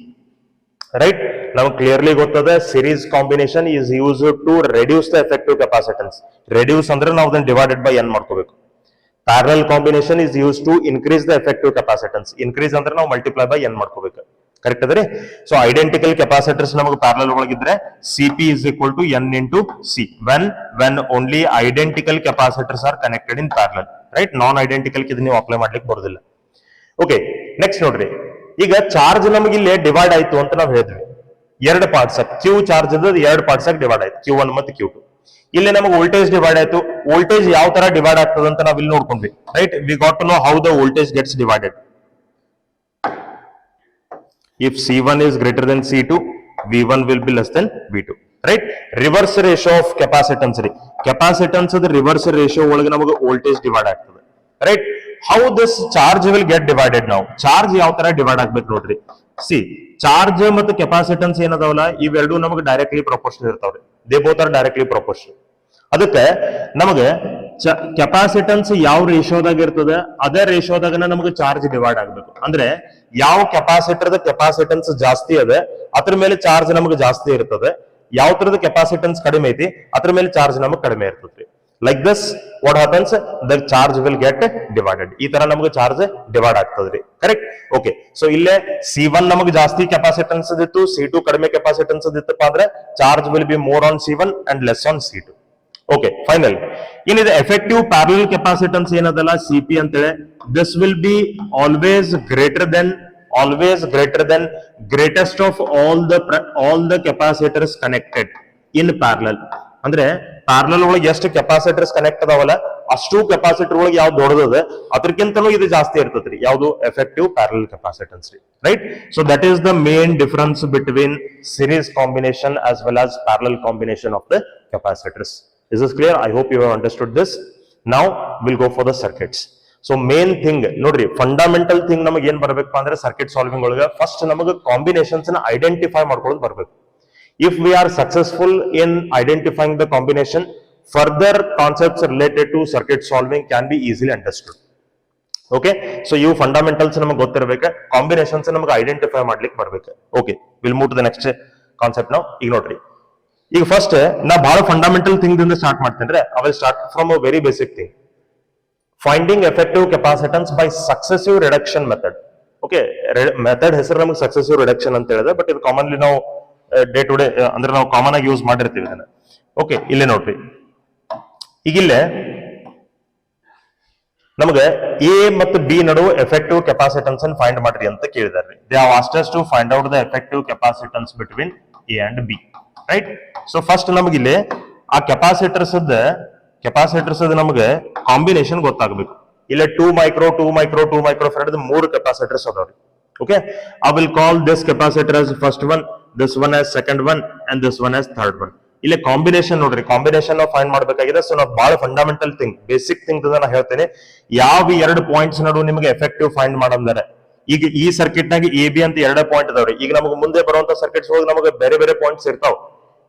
ರೈಟ್? ನಮಗೆ ಕ್ಲಿಯರ್ಲಿ ಗೊತ್ತದ, series combination is use to reduce the effective capacitance. Reduce ಅಂದ್ರೆ ನಾವು ಅದನ್ನ ಡಿವೈಡೆಡ್ ಬೈ N ಮಾಡ್ಕೋಬೇಕು. Parallel combination is use to increase the effective capacitance. Increase ಅಂದ್ರೆ ನಾವು ಮಲ್ಟಿಪ್ಲೈ ಬೈ N ಮಾಡ್ಕೋಬೇಕು. ಕರೆಕ್ಟ್ ಅದ್ರಿ? ಸೊ ಐಡೆಂಟಿಕಲ್ ಕೆಪಾಸಿಟರ್ಸ್ ನಮಗೆ ಪ್ಯಾರಲಲ್ ಒಳಗಿದ್ರೆ CP is equal to N into C when only identical capacitors are connected in parallel, right? Non identical ಇದು ನೀವು ಅಪ್ಲೈ ಮಾಡ್ಲಿಕ್ಕೆ ಬರೋದಿಲ್ಲ. ಓಕೆ, ನೆಕ್ಸ್ಟ್ ನೋಡ್ರಿ, ಈಗ ಚಾರ್ಜ್ ನಮಗೆ ಇಲ್ಲಿ ಡಿವೈಡ್ ಆಯ್ತು ಅಂತ ನಾವು ಹೇಳಿದ್ವಿ. 2 ಪಾರ್ಟ್ಸ್ Q ಚಾರ್ಜ್ 2 ಪಾರ್ಟ್ಸ್ ಆಗಿ ಡಿವೈಡ್ ಆಯ್ತು, Q1 ಮತ್ತು Q2. ಇಲ್ಲಿ ನಮಗೆ ವೋಲ್ಟೇಜ್ ಡಿವೈಡ್ ಆಯ್ತು. ವೋಲ್ಟೇಜ್ ಯಾವ ತರ ಡಿವೈಡ್ ಆಗ್ತದೆ ಅಂತ ನಾವು ಇಲ್ಲಿ ನೋಡ್ಕೊಂಡ್ವಿ, right? We got to know how the voltage gets divided. If C1 is greater than C2, V1 will be less than V2, right? Reverse ratio of capacitance ರೀ. ಕೆಪಾಸಿಟನ್ಸ್ ಅದ ರಿವರ್ಸ್ ರೇಷಿಯೋ ಒಳಗೆ ನಮಗೆ ವೋಲ್ಟೇಜ್ ಡಿವೈಡ್ ಆಗ್ತದೆ, right? How this charge will get divided? ನಾವು ಚಾರ್ಜ್ ಯಾವ ತರ ಡಿವೈಡ್ ಆಗ್ಬೇಕು ನೋಡ್ರಿ. ಸಿ, ಚಾರ್ಜ್ ಮತ್ತು ಕೆಪಾಸಿಟನ್ಸ್ ಏನದಾವಲ್ಲ, ಇವೆರಡು ನಮಗೆ ಡೈರೆಕ್ಟ್ಲಿ ಪ್ರಪೋರ್ಷನಲ್ ಇರ್ತಾವ್ರಿ. They both are directly proportional. ಅದಕ್ಕೆ ನಮಗೆ ಕೆಪಾಸಿಟನ್ಸ್ ಯಾವ ರೇಷಿಯೋದಾಗ ಇರ್ತದೆ, ಅದೇ ರೇಷಿಯೋದಾಗ ನಮಗೆ ಚಾರ್ಜ್ ಡಿವೈಡ್ ಆಗ್ಬೇಕು. ಅಂದ್ರೆ ಯಾವ ಕೆಪಾಸಿಟರ್ ಕೆಪಾಸಿಟನ್ಸ್ ಜಾಸ್ತಿ ಅದ ಅದ್ರ ಮೇಲೆ ಚಾರ್ಜ್ ನಮಗೆ ಜಾಸ್ತಿ ಇರ್ತದೆ. ಯಾವ ತರದ ಕೆಪಾಸಿಟನ್ಸ್ ಕಡಿಮೆ ಐತಿ ಅದ್ರ ಮೇಲೆ ಚಾರ್ಜ್ ನಮಗೆ ಕಡಿಮೆ ಇರ್ತದೆ. Like this what happens, the charge will get divided. ಈ ತರ ನಮಗೆ ಚಾರ್ಜ್ ಡಿವೈಡ್ ಆಗ್ತದ್ರಿ, ಕರೆಕ್ಟ್? ಓಕೆ, ಸೊ ಇಲ್ಲೇ C1 ನಮಗೆ ಜಾಸ್ತಿ ಕೆಪಾಸಿಟನ್ಸ್ ಇತ್ತು, C2 ಕಡಿಮೆ ಕೆಪಾಸಿಟನ್ಸ್ ಇತ್ತಪ್ಪ ಅಂದ್ರೆ charge will be more on C1 and less on C2. Okay, final ಏನಿದೆ ಎಫೆಕ್ಟಿವ್ ಪ್ಯಾರಲಲ್ ಕೆಪಾಸಿಟನ್ಸ್ ಏನದಲ್ಲ CP ಅಂತೇಳಿ, this will B always greater than greatest of all the capacitors connected in parallel. ಅಂದ್ರೆ ಪ್ಯಾರಲಲ್ ಒಳಗೆ ಎಷ್ಟು ಕೆಪಾಸಿಟರ್ಸ್ ಕನೆಕ್ಟ್ ಅದಾವಲ್ಲ ಅಷ್ಟು ಕೆಪಾಸಿಟರ್ ಒಳಗೆ ಯಾವ್ದು ದೊಡ್ಡದ ಅದಕ್ಕಿಂತಲೂ ಇದು ಜಾಸ್ತಿ ಇರ್ತದ್ರಿ. ಯಾವುದು? ಎಫೆಕ್ಟಿವ್ ಪ್ಯಾರಲಲ್ ಕೆಪಾಸಿಟನ್ಸ್ ರೀ, right? So that is the main difference between series combination as well as parallel combination of the capacitors. Is this clear? I hope you have understood this. Now we'll go for the circuits. So main thing ನೋಡ್ರಿ, ಫಂಡಮೆಂಟಲ್ ಥಿಂಗ್ ನಮಗೆ ಏನ್ ಬರ್ಬೇಕಪ್ಪ ಅಂದ್ರೆ ಸರ್ಕ್ಯೂಟ್ ಸಾಲ್ವಿಂಗ್ ಒಳಗೆ ಫಸ್ಟ್ ನಮಗೆ ಕಾಂಬಿನೇಷನ್ಸ್ ನ ಐಡೆಂಟಿಫೈ ಮಾಡ್ಕೊಳ್ಳೋದು ಬರ್ಬೇಕು. If we are successful in identifying the combination, further concepts related to circuit solving can be easily understood. Okay, so ಇವು ಫಂಡಮೆಂಟಲ್ಸ್ ನಮಗೆ ಗೊತ್ತಿರಬೇಕು, ಕಾಂಬಿನೇಷನ್ಸ್ ನಮಗೆ ಐಡೆಂಟಿಫೈ ಮಾಡ್ಲಿಕ್ಕೆ ಬರ್ಬೇಕು. Okay, will move to the next concept ನಾವು. ಈಗ ನೋಡ್ರಿ, ಈಗ ಫಸ್ಟ್ ನಾ ಬಹಳ ಫಂಡಮೆಂಟಲ್ ಥಿಂಗ್ ದಿಂದ ಸ್ಟಾರ್ಟ್ ಮಾಡ್ತೇನೆ. I will start from a very basic thing, finding effective capacitance by successive reduction method. Okay, method ಹೆಸರು ನಮಗೆ ಸಕ್ಸೆಸಿವ್ ರಿಡಕ್ಷನ್ ಅಂತ ಹೇಳಿದೆ, ಬಟ್ ಇದು ಕಾಮನ್ಲಿ ನಾವು ಡೇ ಟು ಡೇ ಅಂದ್ರೆ ನಾವು ಕಾಮನ್ ಆಗಿ ಯೂಸ್ ಮಾಡಿರ್ತೀವಿ ಇದನ್ನ. ಓಕೆ, ಇಲ್ಲೇ ನೋಡ್ರಿ, ಈಗಿಲ್ಲೇ ನಮಗೆ ಎ ಮತ್ತು ಬಿ ನಡುವೆ ಎಫೆಕ್ಟಿವ್ ಕೆಪಾಸಿಟನ್ಸ್ ಅನ್ನು ಫೈಂಡ್ ಮಾಡ್ರಿ ಅಂತ ಕೇಳಿದಾರೆ. They have asked us to find out the effective capacitance between A and B, right? So first ನಮಗೆ ಇಲ್ಲಿ ಆ ಕೆಪಾಸಿಟರ್ಸ್ ನಮಗೆ ಕಾಂಬಿನೇಷನ್ ಗೊತ್ತಾಗಬೇಕು. ಇಲ್ಲ 2 micro 2 micro 2 microfarad 3 capacitors ಅದಾವ್ರಿ. Okay, I will call this capacitor as first one, this one as second one, and this one as third one. ಇಲ್ಲಿ ಕಾಂಬಿನೇಷನ್ ನೋಡ್ರಿ, ಕಾಂಬಿನೇಷನ್ ನಾವು ಫೈಂಡ್ ಮಾಡ್ಬೇಕಾಗಿದೆ. ಸೊ ನಾವು ಬಹಳ ಫಂಡಮೆಂಟಲ್ ಥಿಂಗ್, ಬೇಸಿಕ್ ಥಿಂಗ್ ನಾನು ಹೇಳ್ತೇನೆ. ಯಾವ 2 ಪಾಯಿಂಟ್ಸ್ ನಡುವೆ ನಿಮಗೆ ಎಫೆಕ್ಟಿವ್ ಫೈಂಡ್ ಮಾಡಂದರೆ, ಈಗ ಈ ಸರ್ಕಿಟ್ ನಾಗ ಎ ಬಿ ಅಂತ 2 ಪಾಯಿಂಟ್ ಇದಾವ್ರಿ. ಈಗ ನಮಗೆ ಮುಂದೆ ಬರುವಂತ ಸರ್ಕಿಟ್ಸ್ ಒಳಗೆ ನಮಗೆ ಬೇರೆ ಬೇರೆ ಪಾಯಿಂಟ್ಸ್ ಇರ್ತಾವ,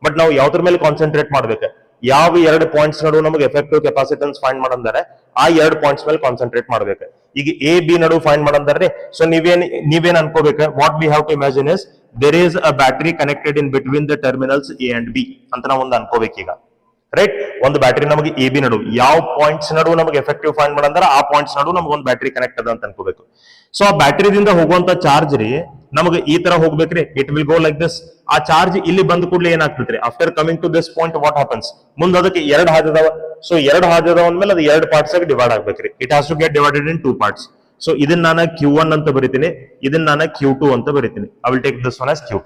ಬಟ್ ನಾವು ಯಾವ್ದ್ರ ಮೇಲೆ ಕಾನ್ಸಂಟ್ರೇಟ್ ಮಾಡ್ಬೇಕು? ಯಾವ 2 ಪಾಯಿಂಟ್ಸ್ ನಡುವೆ ನಮಗೆ ಎಫೆಕ್ಟಿವ್ ಕೆಪಾಸಿಟನ್ಸ್ ಫೈಂಡ್ ಮಾಡಂದರೆ ಆ 2 ಪಾಯಿಂಟ್ಸ್ ಮೇಲೆ ಕಾನ್ಸಂಟ್ರೇಟ್ ಮಾಡ್ಬೇಕು. ಈಗ ಎ ಬಿ ನಡುವೆ ಫೈಂಡ್ ಮಾಡಂದ್ರೆ, ಸೊ ನೀವೇನ್ ಅನ್ಕೋಬೇಕು? What we have to imagine is there is a battery connected in between the terminals A and B ಅಂತ ನಾವು ಒಂದು ಅನ್ಕೋಬೇಕು ಈಗ, ರೈಟ್? ಒಂದು ಬ್ಯಾಟರಿ ನಮಗೆ ಎ ಬಿ ನಡುವೆ ಯಾವ ಪಾಯಿಂಟ್ಸ್ ನಡುವೆ ನಮಗೆ ಎಫೆಕ್ಟಿವ್ ಫೈಂಡ್ ಮಾಡಂದ್ರೆ ಆ ಪಾಯಿಂಟ್ಸ್ ನಡುವೆ ನಮ್ಗೆ ಒಂದು ಬ್ಯಾಟರಿ ಕನೆಕ್ಟ್ ಅದ ಅಂತ ಅನ್ಕೋಬೇಕು. ಸೊ ಆ ಬ್ಯಾಟರಿದಿಂದ ಹೋಗುವಂತ ಚಾರ್ಜ್ ರೀ ನಮಗೆ ಈ ತರ ಹೋಗ್ಬೇಕ್ರಿ, it will go like this. ಆ ಚಾರ್ಜ್ ಇಲ್ಲಿ ಬಂದ ಕೂಡಲೇ ಏನಾಗ್ತೈತ್ರಿ? After coming to this point what happens? ಮುಂದೆ ಅದಕ್ಕೆ 2 ಹಾದಿ ಅದಾವ. ಸೊ 2 ಹಾದಿ ಅದಾವ ಅಂದ್ಮೇಲೆ ಅದು 2 ಪಾರ್ಟ್ಸ್ ಆಗಿ ಡಿವೈಡ್ ಆಗ್ಬೇಕ್ರಿ. It has to get divided in 2 parts. So ಇದನ್ನ ನಾನು Q1 ಅಂತ ಬರೀತೀನಿ, ಇದನ್ನ ನಾನು Q2 ಅಂತ ಬರೀತೀನಿ. I will take this one as Q2.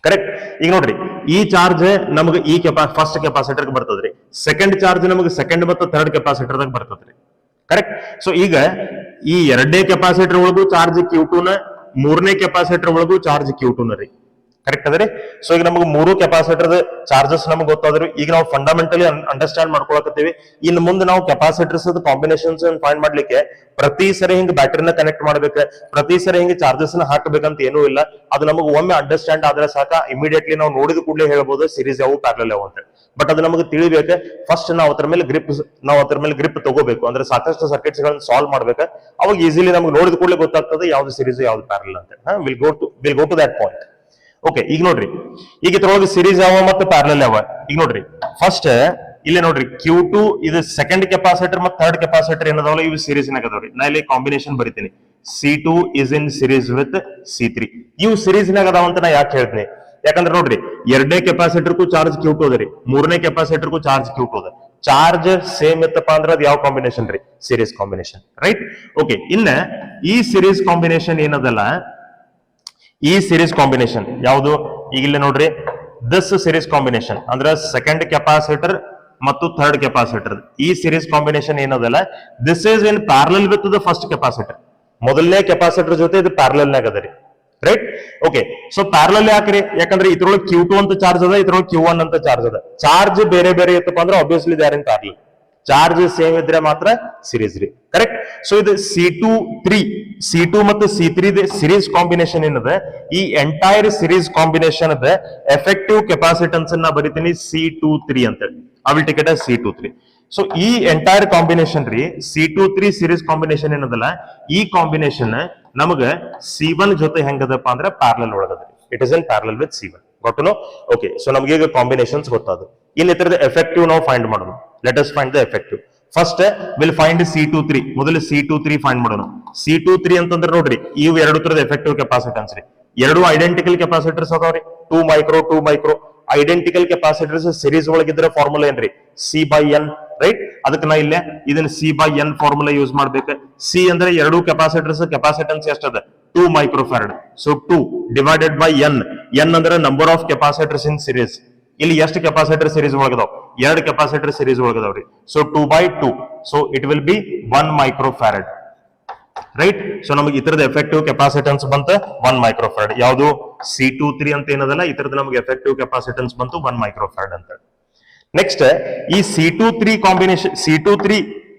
Correct? ಈಗ ನೋಡ್ರಿ, ಈ ಚಾರ್ಜ್ ನಮಗೆ ಈ ಫಸ್ಟ್ ಕೆಪಾಸಿಟರ್ ಬರ್ತದ್ರಿ, ಸೆಕೆಂಡ್ ಚಾರ್ಜ್ ನಮಗೆ ಸೆಕೆಂಡ್ ಮತ್ತು ಥರ್ಡ್ ಕೆಪಾಸಿಟರ್ ದಾಗ ಬರ್ತದ್ರಿ. ಕರೆಕ್ಟ್? ಸೊ ಈಗ ಈ 2ನೇ ಕೆಪಾಸಿಟರ್ ಒಳಗೂ ಚಾರ್ಜ್ Q2 ನ, 3ನೇ ಕೆಪಾಸಿಟರ್ ಒಳಗೂ ಚಾರ್ಜ್ Q2 ನ ರೀ. ಕರೆಕ್ಟ್ ಅದ್ರಿ? ಸೊ ಈಗ ನಮಗೆ 3 ಕೆಪಾಸಿಟರ್ ಚಾರ್ಜಸ್ ನಮಗೆ ಗೊತ್ತಾದ್ರಿ. ಈಗ ನಾವು ಫಂಡಮೆಂಟಲಿ ಅಂಡರ್ಸ್ಟ್ಯಾಂಡ್ ಮಾಡ್ಕೊಳಕತ್ತೀವಿ. ಇನ್ನು ಮುಂದೆ ನಾವು ಕೆಪಾಸಿಟರ್ಸ್ ಕಾಂಬಿನೇಷನ್ಸ್ ಫೈಂಡ್ ಮಾಡ್ಲಿಕ್ಕೆ ಪ್ರತಿ ಸರಿ ಹಿಂಗ್ ಬ್ಯಾಟರಿನ ಕನೆಕ್ಟ್ ಮಾಡ್ಬೇಕು, ಪ್ರತಿ ಸರಿ ಹಿಂಗೆ ಚಾರ್ಜಸ್ ನ ಹಾಕಬೇಕಂತ ಏನೂ ಇಲ್ಲ. ಅದು ನಮಗೆ ಒಮ್ಮೆ ಅಂಡರ್ಸ್ಟ್ಯಾಂಡ್ ಆದ್ರೆ ಸಾಕ, ಇಮಿಡಿಯೇಟ್ಲಿ ನಾವು ನೋಡಿದ ಕೂಡಲೇ ಹೇಳ್ಬೋದು ಸೀರೀಸ್ ಯಾವ ಪ್ಯಾರಲಲ್ ಯಾವ ಅಂತ. ಬಟ್ ಅದು ನಮಗೆ ತಿಳಿಬೇಕು. ಫಸ್ಟ್ ನಾವು ಅದ್ರ ಮೇಲೆ ಗ್ರಿಪ್ ತಗೋಬೇಕು. ಅಂದ್ರೆ ಸಾಕಷ್ಟು ಸರ್ಕಿಟ್ಸ್ ಗಳನ್ನ ಸಾಲ್ವ್ ಮಾಡ್ಬೇಕು. ಅವಾಗ ಈಸಿಲಿ ನಮ್ಗೆ ನೋಡಿದ ಕೂಡಲೇ ಗೊತ್ತಾಗ್ತದೆ ಯಾವ್ದು ಸೀರೀಸ್ ಯಾವ್ದು ಪ್ಯಾರಲಲ್ ಅಂತ. Will go to that point. Okay, ಈಗ ನೋಡ್ರಿ, ಈಗ ಇದ್ರೊಳಗೆ ಸೀರೀಸ್ ಯಾವ ಮತ್ತೆ ಪ್ಯಾರಲಲ್ ಯಾವ? ಈಗ ನೋಡ್ರಿ, ಫಸ್ಟ್ ಇಲ್ಲಿ ನೋಡ್ರಿ Q2 ಇದು ಸೆಕೆಂಡ್ ಕೆಪಾಸಿಟರ್ ಮತ್ತು ಥರ್ಡ್ ಕೆಪಾಸಿಟರ್ ಏನದಾವಲ್ಲ ಇವು ಸೀರೀಸ್ ನಾಗ ಅದಾವ್ರಿ. ನಾ ಇಲ್ಲಿ ಕಾಂಬಿನೇಷನ್ ಬರಿತೀನಿ, C2 is in series with C3. ಇವು ಸೀರೀಸ್ ನಾಗ ಅದಾವ ಅಂತ ನಾ ಯಾಕೆ ಹೇಳ್ತೀನಿ? ಯಾಕಂದ್ರೆ ನೋಡ್ರಿ, 2ನೇ ಕೆಪಾಸಿಟರ್ಗೂ ಚಾರ್ಜ್ Q2 ಅದ ರೀ, 3ನೇ ಕೆಪಾಸಿಟರ್ಗೂ ಚಾರ್ಜ್ Q2 ಅದ. ಚಾರ್ಜ್ ಸೇಮ್ ಇತ್ತಪ್ಪ ಅಂದ್ರೆ ಅದು ಯಾವ ಕಾಂಬಿನೇಷನ್ ರೀ? Series combination, right? ಓಕೆ, ಇನ್ನ ಈ ಸೀರೀಸ್ ಕಾಂಬಿನೇಷನ್ ಏನದಲ್ಲ, ಈ ಸೀರೀಸ್ ಕಾಂಬಿನೇಷನ್ ಯಾವುದು? ಈಗ ಇಲ್ಲಿ ನೋಡ್ರಿ, ದಿಸ್ ಸೀರೀಸ್ ಕಾಂಬಿನೇಷನ್ ಅಂದ್ರೆ ಸೆಕೆಂಡ್ ಕೆಪಾಸಿಟರ್ ಮತ್ತು ಥರ್ಡ್ ಕೆಪಾಸಿಟರ್, ಈ ಸೀರೀಸ್ ಕಾಂಬಿನೇಷನ್ ಏನದಲ್ಲ, this is in parallel with the first capacitor. ಮೊದಲನೇ ಕೆಪಾಸಿಟರ್ ಜೊತೆ ಇದು ಪ್ಯಾರಲಲ್ ನಾಗ ಅದ ರೀ, ರೈಟ್? ಓಕೆ, ಸೊ ಪ್ಯಾರಲಲ್ ಯಾಕ್ರಿ? ಯಾಕಂದ್ರೆ ಇದ್ರೊಳಗೆ Q2 ಅಂತ ಚಾರ್ಜ್ ಅದ, ಇದ್ರೊಳಗೆ Q1 ಅಂತ ಚಾರ್ಜ್ ಅದ. ಚಾರ್ಜ್ ಬೇರೆ ಬೇರೆ ಇತ್ತಪ್ಪ ಅಂದ್ರೆ obviously they are in parallel. Charge same ಇದ್ರೆ ಮಾತ್ರ ಸೀರೀಸ್ ರೀ, ಕರೆಕ್ಟ್? ಸೊ ಇದು C2 ಮತ್ತು C3 ಸೀರೀಸ್ ಕಾಂಬಿನೇಷನ್ ಏನದ, ಈ ಎಂಟೈರ್ ಸೀರೀಸ್ ಕಾಂಬಿನೇಷನ್ ಅದ ಎಫೆಕ್ಟಿವ್ ಕೆಪಾಸಿಟನ್ಸ್ ಅನ್ನ ಬರಿತೀನಿ C23 ಅಂತ. I will take it as C23. So ಈ ಎಂಟೈರ್ ಕಾಂಬಿನೇಷನ್ ರೀ, C23 ಸೀರೀಸ್ ಕಾಂಬಿನೇಷನ್ ಏನದಲ್ಲ, ಈ ಕಾಂಬಿನೇಷನ್ ನಮಗ C1 ಜೊತೆ ಹೆಂಗದಪ್ಪ ಅಂದ್ರೆ ಪ್ಯಾರಲಲ್ ಒಳಗದ. It is in parallel with C1. ಗೊತ್ತು? ಓಕೆ, ಸೊ ನಮ್ಗೆ ಈಗ ಕಾಂಬಿನೇಷನ್ಸ್ ಗೊತ್ತಾದ. ಇನ್ನು ಇತರದ ಎಫೆಕ್ಟಿವ್ ನಾವು ಫೈಂಡ್ ಮಾಡೋಣ. Let us find the effective. First will find C23. ಮೊದಲು C23 ಫೈಂಡ್ ಮಾಡೋಣ. C23 ಅಂತಂದ್ರೆ ನೋಡ್ರಿ, ಇವು 2 ತರದ ಎಫೆಕ್ಟಿವ್ ಕೆಪಾಸಿಟನ್ಸ್ ರೀ. 2 ಐಡೆಂಟಿಕಲ್ ಕೆಪಾಸಿಟರ್ಸ್ ಅದಾವ್ರಿ, 2 ಮೈಕ್ರೋ ಐಡೆಂಟಿಕಲ್ ಕೆಪಾಸಿಟರ್ಸ್ ಸೀರೀಸ್ ಒಳಗಿದ್ರೆ ಫಾರ್ಮುಲಾ ಏನ್ರಿ? C/N, right? ಅದಕ್ಕೆ ನಾ ಇಲ್ಲೇ ಇದನ್ನ C/N ಫಾರ್ಮುಲಾ ಯೂಸ್ ಮಾಡ್ಬೇಕು. C ಅಂದ್ರೆ 2 ಕೆಪಾಸಿಟರ್ಸ್ ಕೆಪಾಸಿಟನ್ಸ್ ಎಷ್ಟದ? 2 microfarad. So 2 divided by N. N ಅಂದ್ರೆ number of capacitors in series. ಇಲ್ಲಿ ಎಷ್ಟು ಕೆಪಾಸಿಟರ್ ಸೀರೀಸ್ ಒಳಗದಾವ್? 2 ಕೆಪಾಸಿಟರ್ ಸೀರೀಸ್ ಒಳಗದಾವ್ರಿ. So 2/2. So it will be 1 microfarad, right? So ನಮಗೆ ಇತರದ ಎಫೆಕ್ಟಿವ್ ಕೆಪಾಸಿಟನ್ಸ್ ಬಂತ 1 ಮೈಕ್ರೋಫ್ಯಾರಡ್. ಯಾವುದು? C23 ಅಂತ ಏನದಲ್ಲ, ಇತರದ ನಮಗೆ ಎಫೆಕ್ಟಿವ್ ಕೆಪಾಸಿಟನ್ಸ್ ಬಂತು 1 ಮೈಕ್ರೋಫ್ಯಾರಡ್ ಅಂತ. ನೆಕ್ಸ್ಟ್ ಈ C23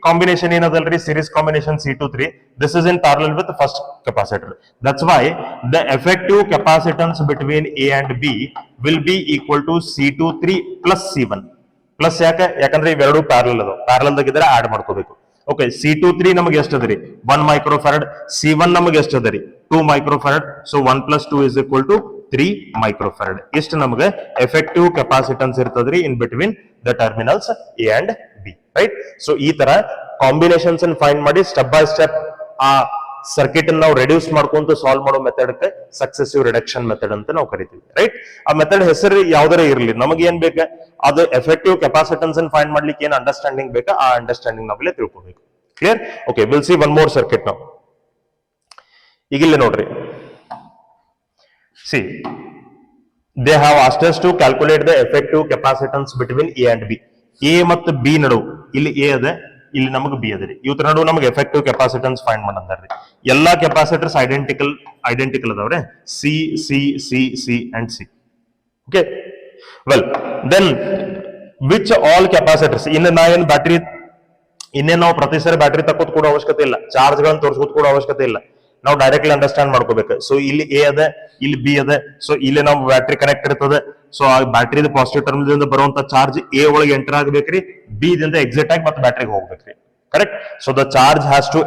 ಕಾಂಬಿನೇಷನ್ ಏನದಲ್ರಿ, series combination C23, this is in parallel with first capacitor. That's why the effective capacitance between A and B will be equal to C23 plus C1. Plus ಯಾಕಂದ್ರೆ ಇವೆರಡು ಪ್ಯಾರಲಲ್ ಅದಾವ, ಪ್ಯಾರಲಲ್ ದಾಗಿದ್ರೆ ಆಡ್ ಮಾಡ್ಕೋಬೇಕು. ಓಕೆ, C23 ನಮಗೆ ಎಷ್ಟು ಅದರಿ? 1 ಮೈಕ್ರೋಫ್ಯಾರಡ್. C1 ನಮಗೆ ಎಷ್ಟು ಅದರಿ? 2 ಮೈಕ್ರೋಫ್ಯಾರಡ್. So 1 + 2 = 3 microfarad. ಇಷ್ಟು ನಮಗೆ ಎಫೆಕ್ಟಿವ್ ಕೆಪಾಸಿಟನ್ಸ್ ಇರ್ತದ್ರಿ ಇನ್ between the terminals A and B, right? So ಈ ತರ ಕಾಂಬಿನೇಷನ್ಸ್ ಫೈಂಡ್ ಮಾಡಿ ಸ್ಟೆಪ್ ಬೈ ಸ್ಟೆಪ್ ಆ ಸರ್ಕಿಟ್ ನಾವು ರೆಡ್ಯೂಸ್ ಮಾಡ್ಕೊಂತ ಸಾಲ್ವ್ ಮಾಡೋ ಮೆಥಡ್ ಸಕ್ಸೆಸಿವ್ ರಿಡಕ್ಷನ್ ಮೆಥಡ್ ಅಂತ ನಾವು ಕರಿತೀವಿ, ರೈಟ್? ಆ ಮೆಥಡ್ ಹೆಸರು ಯಾವ್ದಾರ ಇರಲಿ, ನಮಗೆ ಏನ್ ಬೇಕಾ ಅದು ಎಫೆಕ್ಟಿವ್ ಕೆಪಾಸಿಟನ್ಸ್ ಫೈಂಡ್ ಮಾಡ್ಲಿಕ್ಕೆ ಏನ್ ಅಂಡರ್ಸ್ಟ್ಯಾಂಡಿಂಗ್ ಬೇಕಾ ಆ ಅಂಡರ್ಸ್ಟ್ಯಾಂಡಿಂಗ್ ನಾವಿಲ್ಲಿ ತಿಳ್ಕೊಬೇಕು. Clear? Okay, will see one more circuit ನಾವು. ಈಗ ಇಲ್ಲಿ ನೋಡ್ರಿ, C they have asked us to calculate the effective capacitance between A and B. A ಮತ್ತು B ನಡುವೆ ಇಲ್ಲಿ A ಅದ, ಇಲ್ಲಿ ನಮಗೆ B ಅದ ರೀ. ಇವತ್ರ ನಡುವೆ ನಮಗೆ ಎಫೆಕ್ಟಿವ್ ಕೆಪಾಸಿಟನ್ಸ್ ಫೈಂಡ್ ಮಾಡಂದಾರ್ರಿ. ಎಲ್ಲಾ ಕೆಪಾಸಿಟರ್ಸ್ ಐಡೆಂಟಿಕಲ್ ಅದಾವ್ರೆ, C C C C and C. Okay, well then which all capacitors, ಇನ್ನು ನಾ ಏನ್ ಬ್ಯಾಟ್ರಿ ಇನ್ನೇನು ನಾವು ಪ್ರತಿ ಸರಿ ಬ್ಯಾಟ್ರಿ ತಕ್ಕೋದ್ ಕೂಡ ಅವಶ್ಯಕತೆ ಇಲ್ಲ, ಚಾರ್ಜ್ ಗಳನ್ನ ತೋರಿಸೋದ್ ಕೂಡ ಅವಶ್ಯಕತೆ ಇಲ್ಲ. ನಾವು ಡೈರೆಕ್ಟ್ಲಿ ಅಂಡರ್ಸ್ಟ್ಯಾಂಡ್ ಮಾಡ್ಕೋಬೇಕು. ಸೊ ಇಲ್ಲಿ ಎ ಅದ, ಇಲ್ಲಿ ಬಿ ಅದ, ಸೊ ಇಲ್ಲಿ ನಾವು ಬ್ಯಾಟ್ರಿ ಕನೆಕ್ಟ್ ಇರ್ತದೆ. ಸೊ ಆ ಬ್ಯಾಟ್ರಿ ಪಾಸಿಟಿವ್ ಟರ್ಮಿನಲ್ ಬರುವಂತ ಚಾರ್ಜ್ ಎ ಒಳಗೆ ಎಂಟರ್ ಆಗ್ಬೇಕ್ರಿ, ಬಿ ದಿಂದ ಎಕ್ಸಿಟ್ ಆಗಿ ಮತ್ತೆ ಬ್ಯಾಟ್ರಿಗೆ ಹೋಗ್ಬೇಕ್ರಿ. Correct? So the charge has to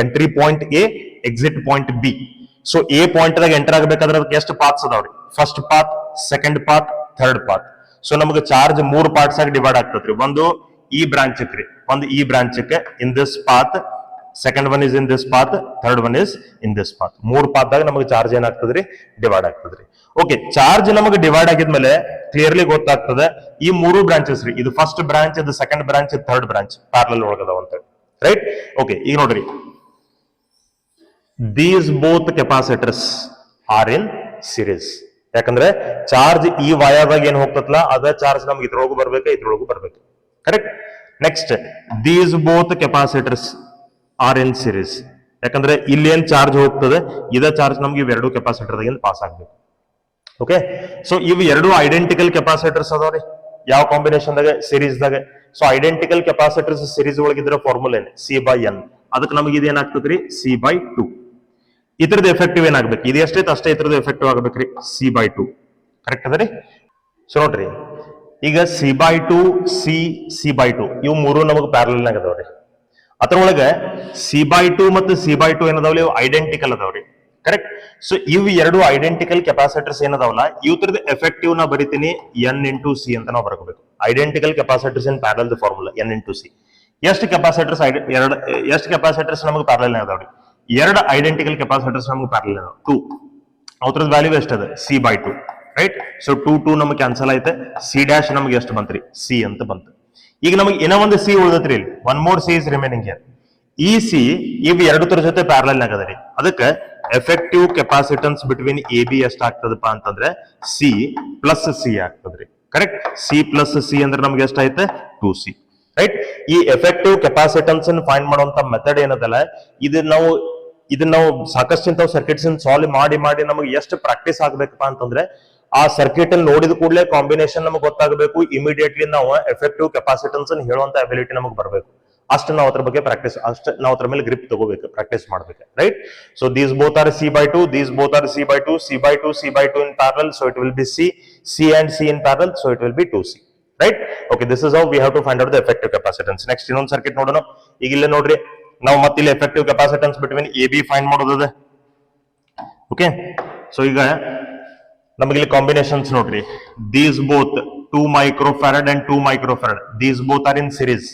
entry point A, exit point B. So A point ದಾಗ ಎಂಟರ್ ಆಗ್ಬೇಕಾದ್ರೆ ಅದಕ್ಕೆ ಎಷ್ಟು ಪಾತ್ಸ್ ಅದಾವ್ರಿ? First path, second path, third path. So ನಮಗೆ ಚಾರ್ಜ್ 3 ಪಾರ್ಟ್ಸ್ ಆಗಿ ಡಿವೈಡ್ ಆಗ್ತದ್ರಿ. ಒಂದು ಈ ಬ್ರಾಂಚ್ ರೀ, ಒಂದು ಈ branch in this path, second one is in this path, third one is in this path. 3 path ದಾಗ ನಮಗೆ ಚಾರ್ಜ್ ಏನಾಗ್ತದ್ರಿ? ಡಿವೈಡ್ ಆಗ್ತದ್ರಿ. ಓಕೆ, ಚಾರ್ಜ್ ನಮಗೆ ಡಿವೈಡ್ ಆಗಿದ್ಮೇಲೆ ಕ್ಲಿಯರ್ಲಿ ಗೊತ್ತಾಗ್ತದೆ ಈ 3 ಬ್ರಾಂಚಸ್ ರೀ, ಇದು ಫಸ್ಟ್ ಬ್ರಾಂಚ್, ಇದು ಸೆಕೆಂಡ್ ಬ್ರಾಂಚ್, ಇದು ಥರ್ಡ್ ಬ್ರಾಂಚ್ ಪ್ಯಾರಲಲ್ ಒಳಗದಾವ ಅಂತ, ರೈಟ್? ಓಕೆ, ಈಗ ನೋಡ್ರಿ, these both capacitors R in series. ಯಾಕಂದ್ರೆ ಚಾರ್ಜ್ ಈ ವಯರ್ದಾಗ ಏನ್ ಹೋಗ್ತತ್ಲ ಅದ ಚಾರ್ಜ್ ನಮ್ಗೆ ಇದ್ರೊಳಗೂ ಬರ್ಬೇಕು, ಇದ್ರೊಳಗೂ ಬರ್ಬೇಕು. Correct? Next, these both capacitors R in series. ಯಾಕಂದ್ರೆ ಇಲ್ಲಿ ಏನ್ ಚಾರ್ಜ್ ಹೋಗ್ತದೆ ಇದ ಚಾರ್ಜ್ ನಮ್ಗೆ ಇವೆರಡು ಕೆಪಾಸಿಟರ್ ಪಾಸ್ ಆಗ್ಬೇಕು. ಓಕೆ, ಸೊ ಇವು ಎರಡು ಐಡೆಂಟಿಕಲ್ ಕೆಪಾಸಿಟರ್ಸ್ ಅದಾವ್ರಿ. ಯಾವ ಕಾಂಬಿನೇಷನ್ ದಾಗ? ಸಿರೀಸ್ ದಾಗ. ಸೊ ಐಡೆಂಟಿಕಲ್ ಕೆಪಾಸಿಟರ್ಸ್ ಸಿರೀಸ್ ಒಳಗಿದ್ರ ಫಾರ್ಮುಲಾ ಏನು? C by N. ಅದಕ್ಕೆ ನಮಗೆ ಇದು ಏನಾಗ್ತದ್ರಿ? C by 2. ಇದ್ರದ್ದು ಎಫೆಕ್ಟಿವ್ ಏನಾಗ್ಬೇಕು? ಇದು ಎಷ್ಟೈತೆ ಅಷ್ಟೇ ಇದ್ರದ್ದು ಎಫೆಕ್ಟಿವ್ ಆಗ್ಬೇಕ್ರಿ, ಸಿ ಬೈ 2. ಕರೆಕ್ಟ್ ಅದರಿ? ಸೊ ನೋಡ್ರಿ, ಈಗ ಸಿ ಬೈ 2, ಸಿ ಬೈ 2 ಇವು ಮೂರು ನಮಗೆ ಪ್ಯಾರಲಲ್ ನಾಗ ಅದಾವ್ರಿ. ಅದ್ರೊಳಗೆ ಸಿ ಬೈ 2 ಮತ್ತು ಸಿ ಬೈ 2 ಏನದಾವ್ಲಿ? ಇವು ಐಡೆಂಟಿಕಲ್ ಅದಾವ್ರಿ. ಕರೆಕ್ಟ್? ಸೊ ಇವು ಎರಡು ಐಡೆಂಟಿಕಲ್ ಕೆಪಾಸಿಟರ್ಸ್ ಏನದಾವಲ್ಲ ಇವತ್ರದ ಎಫೆಕ್ಟಿವ್ ನಾ ಬರಿತೀನಿ ಎನ್ ಇಂಟು ಸಿ ಅಂತ ನಾವು ಬರ್ಕೋಬೇಕು. Identical capacitors in parallel the formula N into C. ಎಷ್ಟು ಕೆಪಾಸಿಟರ್ಸ್ ನಮಗೆ ಪ್ಯಾರಲಲ್ ಅದಾವ್ರಿ? 2 ಐಡೆಂಟಿಕಲ್ ಕೆಪಾಸಿಟರ್ಸ್ ನಮಗೆ ಪ್ಯಾರಲಲ್ ಅದಾವ, 2. ಅವ್ರದ್ದು ವ್ಯಾಲ್ಯೂ ಎಷ್ಟದ? C by 2, right? ಸೊ 2 ನಮಗೆ ಕ್ಯಾನ್ಸಲ್ ಆಯ್ತು, ಸಿ ಡ್ಯಾಶ್ ನಮಗೆ ಎಷ್ಟು ಬಂತ್ರಿ? ಸಿ ಅಂತ ಬಂತು. ಈಗ ನಮಗೆ ಏನೋ ಒಂದು ಸಿ ಉಳಿದತ್ರಿ, ಇಲ್ಲಿ one more C is remaining here. ಈ ಸಿ ಇವ್ ಎರಡು ತರ ಜೊತೆ ಪ್ಯಾರಲಲ್ ಆಗದರಿ. ಅದಕ್ಕೆ effective capacitance between A B ಎಷ್ಟ ಆಗ್ತದಪ್ಪ ಅಂತಂದ್ರೆ ಸಿ ಪ್ಲಸ್ ಸಿ ಆಗ್ತದ್ರಿ. ಕರೆಕ್ಟ್? ಸಿ ಪ್ಲಸ್ ಸಿ ಅಂದ್ರೆ ನಮ್ಗೆ ಎಷ್ಟಾಯ್ತು? 2C, right? ಈ ಎಫೆಕ್ಟಿವ್ ಕೆಪಾಸಿಟನ್ಸ್ ಫೈಂಡ್ ಮಾಡುವಂತ ಮೆಥಡ್ ಏನದಲ್ಲ, ಇದನ್ನ ನಾವು ಸಾಕಷ್ಟು ಇಂಥವು ಸರ್ಕಿಟ್ಸ್ ಸಾಲ್ವ್ ಮಾಡಿ ನಮಗೆ ಎಷ್ಟು ಪ್ರಾಕ್ಟೀಸ್ ಆಗ್ಬೇಕಪ್ಪ ಅಂತಂದ್ರೆ ಆ ಸರ್ಕಿಟ್ ಅಲ್ಲಿ ನೋಡಿದ ಕೂಡಲೇ ಕಾಂಬಿನೇಷನ್ ನಮಗೆ ಗೊತ್ತಾಗಬೇಕು. ಇಮಿಡಿಯೇಟ್ಲಿ ನಾವು ಎಫೆಕ್ಟಿವ್ ಕೆಪಾಸಿಟನ್ಸ್ ಹೇಳುವಂತ ಅಬಿಲಿಟಿ ನಮಗೆ ಬರಬೇಕು. ಅಷ್ಟು ನಾವು ಅದ್ರ ಬಗ್ಗೆ ಪ್ರಾಕ್ಟೀಸ್, ಅಷ್ಟು ನಾವು ಅದ್ರ ಮೇಲೆ ಗ್ರಿಪ್ ತಗೋಬೇಕು, ಪ್ರಾಕ್ಟೀಸ್ ಮಾಡ್ಬೇಕು, right? So these both are C by 2, these both are C by 2, C by 2, C by 2 in parallel, so it will be C, C and C in parallel, so it will be 2C, right? Okay, this is how we have to find out the effective capacitance. Next ಇನ್ನೊಂದು ಸರ್ಕಿಟ್ ನೋಡೋಣ. ಈಗ ಇಲ್ಲೇ ನೋಡ್ರಿ, ನಾವು ಮತ್ತೆ ಇಲ್ಲಿ effective capacitance between A B find ಮಾಡೋದದ. Okay, so ಈಗ ನಮಗೆ ಇಲ್ಲಿ ಕಾಂಬಿನೇಷನ್ಸ್ ನೋಡ್ರಿ, these both 2 microfarad and 2 microfarad, these both are in series,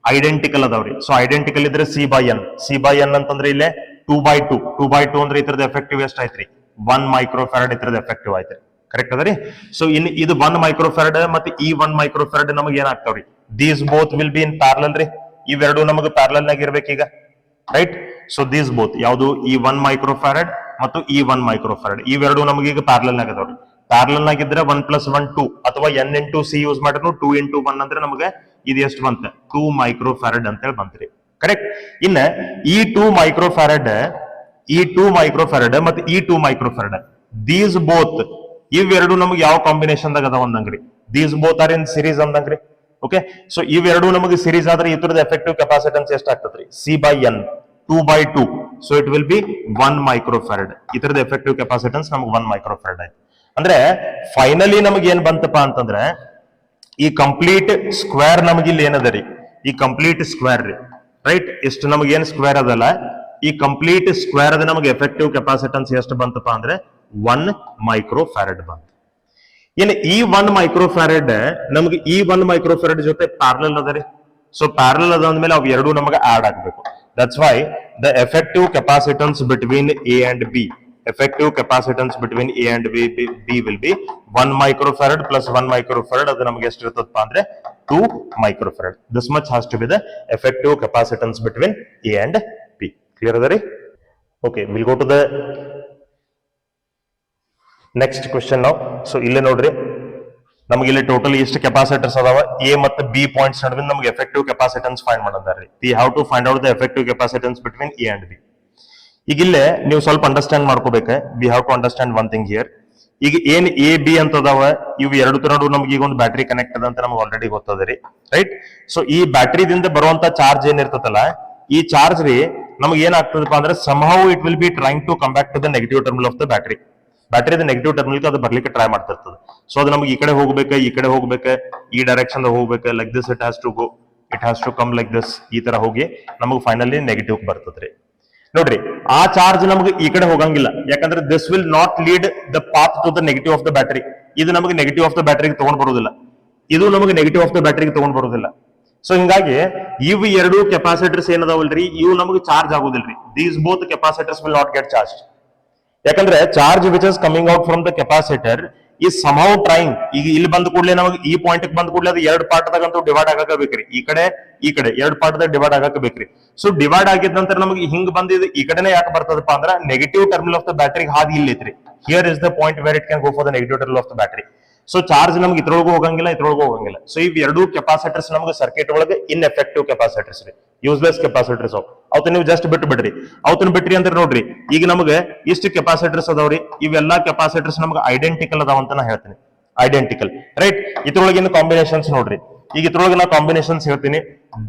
identical ಅದಾವ್ರಿ. ಸೊ ಐಡೆಂಟಿಕಲ್ ಇದ್ರೆ C by N, C by N ಅಂತಂದ್ರೆ ಇಲ್ಲೇ 2 ಬೈ 2, 2 ಬೈ 2 ಅಂದ್ರೆ ಇದ್ರದ್ದು ಎಫೆಕ್ಟಿವ್ ಎಷ್ಟು ಆಯ್ತ್ರಿ? 1 ಮೈಕ್ರೋಫ್ಯಾರಡ್ ಇದ್ರದ್ದು ಎಫೆಕ್ಟಿವ್ ಆಯ್ತ್ರಿ. ಕರೆಕ್ಟ್ ಅದರಿ? ಸೊ ಇನ್ ಇದು 1 ಮೈಕ್ರೋಫ್ಯಾರಡ್ ಮತ್ತೆ ಈ 1 ಮೈಕ್ರೋಫ್ಯಾರಡ್ ನಮಗೆ ಏನಾಗ್ತಾವ್ರಿ? These both will be in parallel ರೀ. ಇವೆರಡು ನಮಗೆ ಪ್ಯಾರಲಲ್ ನಾಗ ಇರ್ಬೇಕೀಗ, ರೈಟ್? ಸೊ ದೀಸ್ ಬೋತ್ ಯಾವುದು? ಈ 1 ಮೈಕ್ರೋಫ್ಯಾರಡ್ ಮತ್ತು ಈ 1 ಮೈಕ್ರೋಫ್ಯಾರಡ್ ಇವೆರಡು ನಮಗೆ ಈಗ ಪ್ಯಾರಲಲ್ ಆಗದವ್ರಿ. ಪ್ಯಾರಲಲ್ ಆಗಿದ್ರೆ 1 + 1 2 ಅಥವಾ ಎನ್ ಇಂಟು ಸಿ ಯೂಸ್ ಮಾಡಿದ್ರು 2 × 1 ಅಂದ್ರೆ ನಮಗೆ ಇದು ಎಷ್ಟು ಬಂತ? 2 ಮೈಕ್ರೋಫ್ಯಾರಡ್ ಅಂತ ಹೇಳಿ ಬಂತ್ರಿ. ಕರೆಕ್ಟ್? ಇನ್ನ ಈ 2 ಮೈಕ್ರೋಫ್ಯಾರಡ್ ಮತ್ತೆ ಈ 2 ಮೈಕ್ರೋಫ್ಯಾರಡ್, ದೀಸ್ ಬೋತ್ ಇವೆರಡು ನಮಗೆ ಯಾವ ಕಾಂಬಿನೇಷನ್ ದಾಗ ಅದಾವ ಅಂದಂಗ್ರಿ? These both are in series ಅಂದಂಗ್ರಿ. ಓಕೆ, ಸೊ ಇವೆರಡು ನಮಗೆ ಸಿರೀಸ್ ಆದ್ರೆ ಇತರದ ಎಫೆಕ್ಟಿವ್ ಕೆಪಾಸಿಟನ್ಸ್ ಎಷ್ಟು ಆಗ್ತದ್ರಿ? C by N, 2 by 2, so it will be 1 microfarad. ಇತರದ ಎಫೆಕ್ಟಿವ್ ಕೆಪಾಸಿಟನ್ಸ್ ನಮಗೆ 1 ಮೈಕ್ರೋಫ್ಯಾರಡ್ ಆಯ್ತು. ಅಂದ್ರೆ ಫೈನಲಿ ನಮಗೆ ಏನ್ ಬಂತಪ್ಪ ಅಂತಂದ್ರೆ ಈ ಕಂಪ್ಲೀಟ್ ಸ್ಕ್ವೇರ್ ನಮಗೆ ಇಲ್ಲಿ ಏನದ ರೀ? ಈ ಕಂಪ್ಲೀಟ್ ಸ್ಕ್ವೇರ್ ರೀ, ರೈಟ್? ಎಷ್ಟು ನಮಗೆ ಏನ್ ಸ್ಕ್ವೇರ್ ಅದಲ್ಲ, ಈ ಕಂಪ್ಲೀಟ್ ಸ್ಕ್ವೇರ್ ಅದ ನಮಗೆ ಎಫೆಕ್ಟಿವ್ ಕೆಪಾಸಿಟನ್ಸ್ ಎಷ್ಟು ಬಂತಪ್ಪ ಅಂದ್ರೆ 1 ಮೈಕ್ರೋಫ್ಯಾರಡ್ ಬಂತು. ಇನ್ನು ಈ 1 ಮೈಕ್ರೋಫ್ಯಾರಡ್ ನಮಗೆ ಈ 1 ಮೈಕ್ರೋಫ್ಯಾರಡ್ ಜೊತೆ ಪ್ಯಾರಲಲ್ ಅದ ರೀ. ಸೊ ಪ್ಯಾರಲಲ್ ಅದ ಅಂದ್ಮೇಲೆ ಅವು ಎರಡು ನಮಗೆ ಆಡ್ ಆಗ್ಬೇಕು. That's why the effective capacitance between A and B, effective capacitance between A and B will be 1 microfarad plus 1 microfarad. ಅದು ನಮಗೆ ಎಷ್ಟು ಇರುತ್ತಪ್ಪ ಅಂದ್ರೆ 2 microfarad. This much has to be the effective capacitance between A and B. Clear adari? Okay, we'll go to the next question now. So ಇಲ್ಲೇ ನೋಡ್ರಿ, ನಮಗೆ ಇಲ್ಲಿ ಟೋಟಲ್ ಎಷ್ಟು ಕೆಪಾಸಿಟರ್ಸ್ ಅದಾವ, ಎ ಮತ್ತು ಬಿ ಪಾಯಿಂಟ್ಸ್ ನಡುವೆ ನಮಗೆ ಎಫೆಕ್ಟಿವ್ ಕೆಪಾಸಿಟನ್ಸ್ ಫೈಂಡ್ ಮಾಡಿದ್ದಾರೆ. We have to find out the effective capacitance between A and B. ಈಗ ಇಲ್ಲೇ ನೀವು ಸ್ವಲ್ಪ ಅಂಡರ್ಸ್ಟ್ಯಾಂಡ್ ಮಾಡ್ಕೋಬೇಕು. We have to understand one thing here. ಈಗ ಏನ್ ಎ ಬಿ ಅಂತ ಅದಾವ, ಇವು ಎರಡು ನಡುವೆ ನಮ್ಗೆ ಈಗ ಒಂದು ಬ್ಯಾಟ್ರಿ ಕನೆಕ್ಟ್ ಅದ ಅಂತ ನಮ್ಗೆ ಆಲ್ರೆಡಿ ಗೊತ್ತದ ರೀ, ರೈಟ್? ಸೊ ಈ ಬ್ಯಾಟ್ರಿದಿಂದ ಬರುವಂತ ಚಾರ್ಜ್ ಏನಿರ್ತದಲ್ಲ, ಈ ಚಾರ್ಜ್ ರೀ ನಮ್ಗೆ ಏನಾಗ್ತದಪ್ಪ ಅಂದ್ರೆ somehow it will be trying to come back to the negative terminal of the battery. ಬ್ಯಾಟ್ರಿದ ನೆಗೆಟಿವ್ ಟರ್ಮಿನಲ್ ಅದು ಬರ್ಲಿಕ್ಕೆ ಟ್ರೈ ಮಾಡ್ತಿರ್ತದೆ. ಸೊ ಅದು ನಮ್ಗೆ ಈ ಕಡೆ ಹೋಗ್ಬೇಕು, ಈ ಕಡೆ ಹೋಗ್ಬೇಕು, ಈ ಡೈರೆಕ್ಷನ್ ಹೋಗ್ಬೇಕು, like this it has to go, it has to come like this. ಈ ತರ ಹೋಗಿ ನಮಗೆ ಫೈನಲಿ ನೆಗೆಟಿವ್ ಬರ್ತದ್ರಿ. ನೋಡ್ರಿ, ಆ ಚಾರ್ಜ್ ನಮ್ಗೆ ಈ ಕಡೆ ಹೋಗಂಗಿಲ್ಲ, ಯಾಕಂದ್ರೆ this will not lead the path to the negative of the battery. ಇದು ನಮಗೆ ನೆಗೆಟಿವ್ ಆಫ್ ದ ಬ್ಯಾಟರಿಗೆ ತಗೊಂಡ್ ಬರೋದಿಲ್ಲ, ಇದು ನಮಗೆ ನೆಗೆಟಿವ್ ಆಫ್ ದ ಬ್ಯಾಟರಿಗೆ ತಗೊಂಡ್ ಬರೋದಿಲ್ಲ. ಸೊ ಹಿಂಗಾಗಿ ಇವು ಎರಡು ಕೆಪಾಸಿಟರ್ಸ್ ಏನದಾವಲ್ರಿ, ಇವು ನಮಗೆ ಚಾರ್ಜ್ ಆಗೋದಿಲ್ರಿ. These both capacitors will not get charge. ಯಾಕಂದ್ರೆ charge which is coming out from the capacitor is somehow trying. ಈಗ ಇಲ್ಲಿ ಬಂದ ಕೂಡಲೇ ನಮಗೆ ಈ ಪಾಯಿಂಟ್ ಬಂದ ಕೂಡಲೇ ಅದು ಎರಡು ಪಾರ್ಟ್ ದಾಗಂತೂ ಡಿವೈಡ್ ಆಗಕ ಬೇಕ್ರಿ. ಈ ಕಡೆ ಎರಡು ಪಾರ್ಟ್ ದಾಗ ಡಿವೈಡ್ ಆಗಕ ಬೇಕ್ರಿ. ಸೊ ಡಿವೈಡ್ ಆಗಿದ ನಂತರ ನಮಗೆ ಹಿಂಗ್ ಬಂದಿದ್ದು ಈ ಕಡೆನೆ ಯಾಕೆ ಬರ್ತದಪ್ಪ ಅಂದ್ರೆ negative terminal of the battery ಹಾದಿ ಇಲ್ಲಿ ಐತ್ರಿ. Here is the point where it can go for the negative terminal of the battery. So charge ನಮ್ಗೆ ಇದ್ರೊಳಗೂ ಹೋಗಂಗಿಲ್ಲ, ಇದ್ರೊಳಗೂ ಹೋಗಂಗಿಲ್ಲ. ಸೊ ಇವ್ ಎರಡು ಕೆಪಾಸಿಟರ್ಸ್ ನಮ್ಗೆ ಸರ್ಕ್ಯೂಟ್ ಒಳಗೆ ಇನ್ ಎಫೆಕ್ಟಿವ್ ಕೆಪಾಸಿಟರ್ಸ್ ರೀ, ಯೂಸ್ಲೆಸ್ ಕೆಪಾಸಿಟರ್ಸ್. ಅವತ್ತು ನೀವು ಜಸ್ಟ್ ಬಿಟ್ಟು ಬಿಡ್ರಿ, ಅವತ್ತನ್ನ ಬಿಟ್ರಿ ಅಂದ್ರೆ ನೋಡ್ರಿ, ಈಗ ನಮಗೆ ಇಷ್ಟು ಕೆಪಾಸಿಟರ್ಸ್ ಅದಾವ್ರಿ, ಇವೆಲ್ಲಾ ಕೆಪಾಸಿಟರ್ಸ್ ನಮ್ಗೆ ಐಡೆಂಟಿಕಲ್ ಅದಾವ ಅಂತ ನಾ ಹೇಳ್ತೀನಿ. Identical, right? ಇದ್ರೊಳಗಿನ ಕಾಂಬಿನೇಷನ್ಸ್ ನೋಡ್ರಿ, ಈಗ ಇದ್ರೊಳಗೆ ನಾ ಕಾಂಬಿನೇಷನ್ಸ್ ಹೇಳ್ತೀನಿ.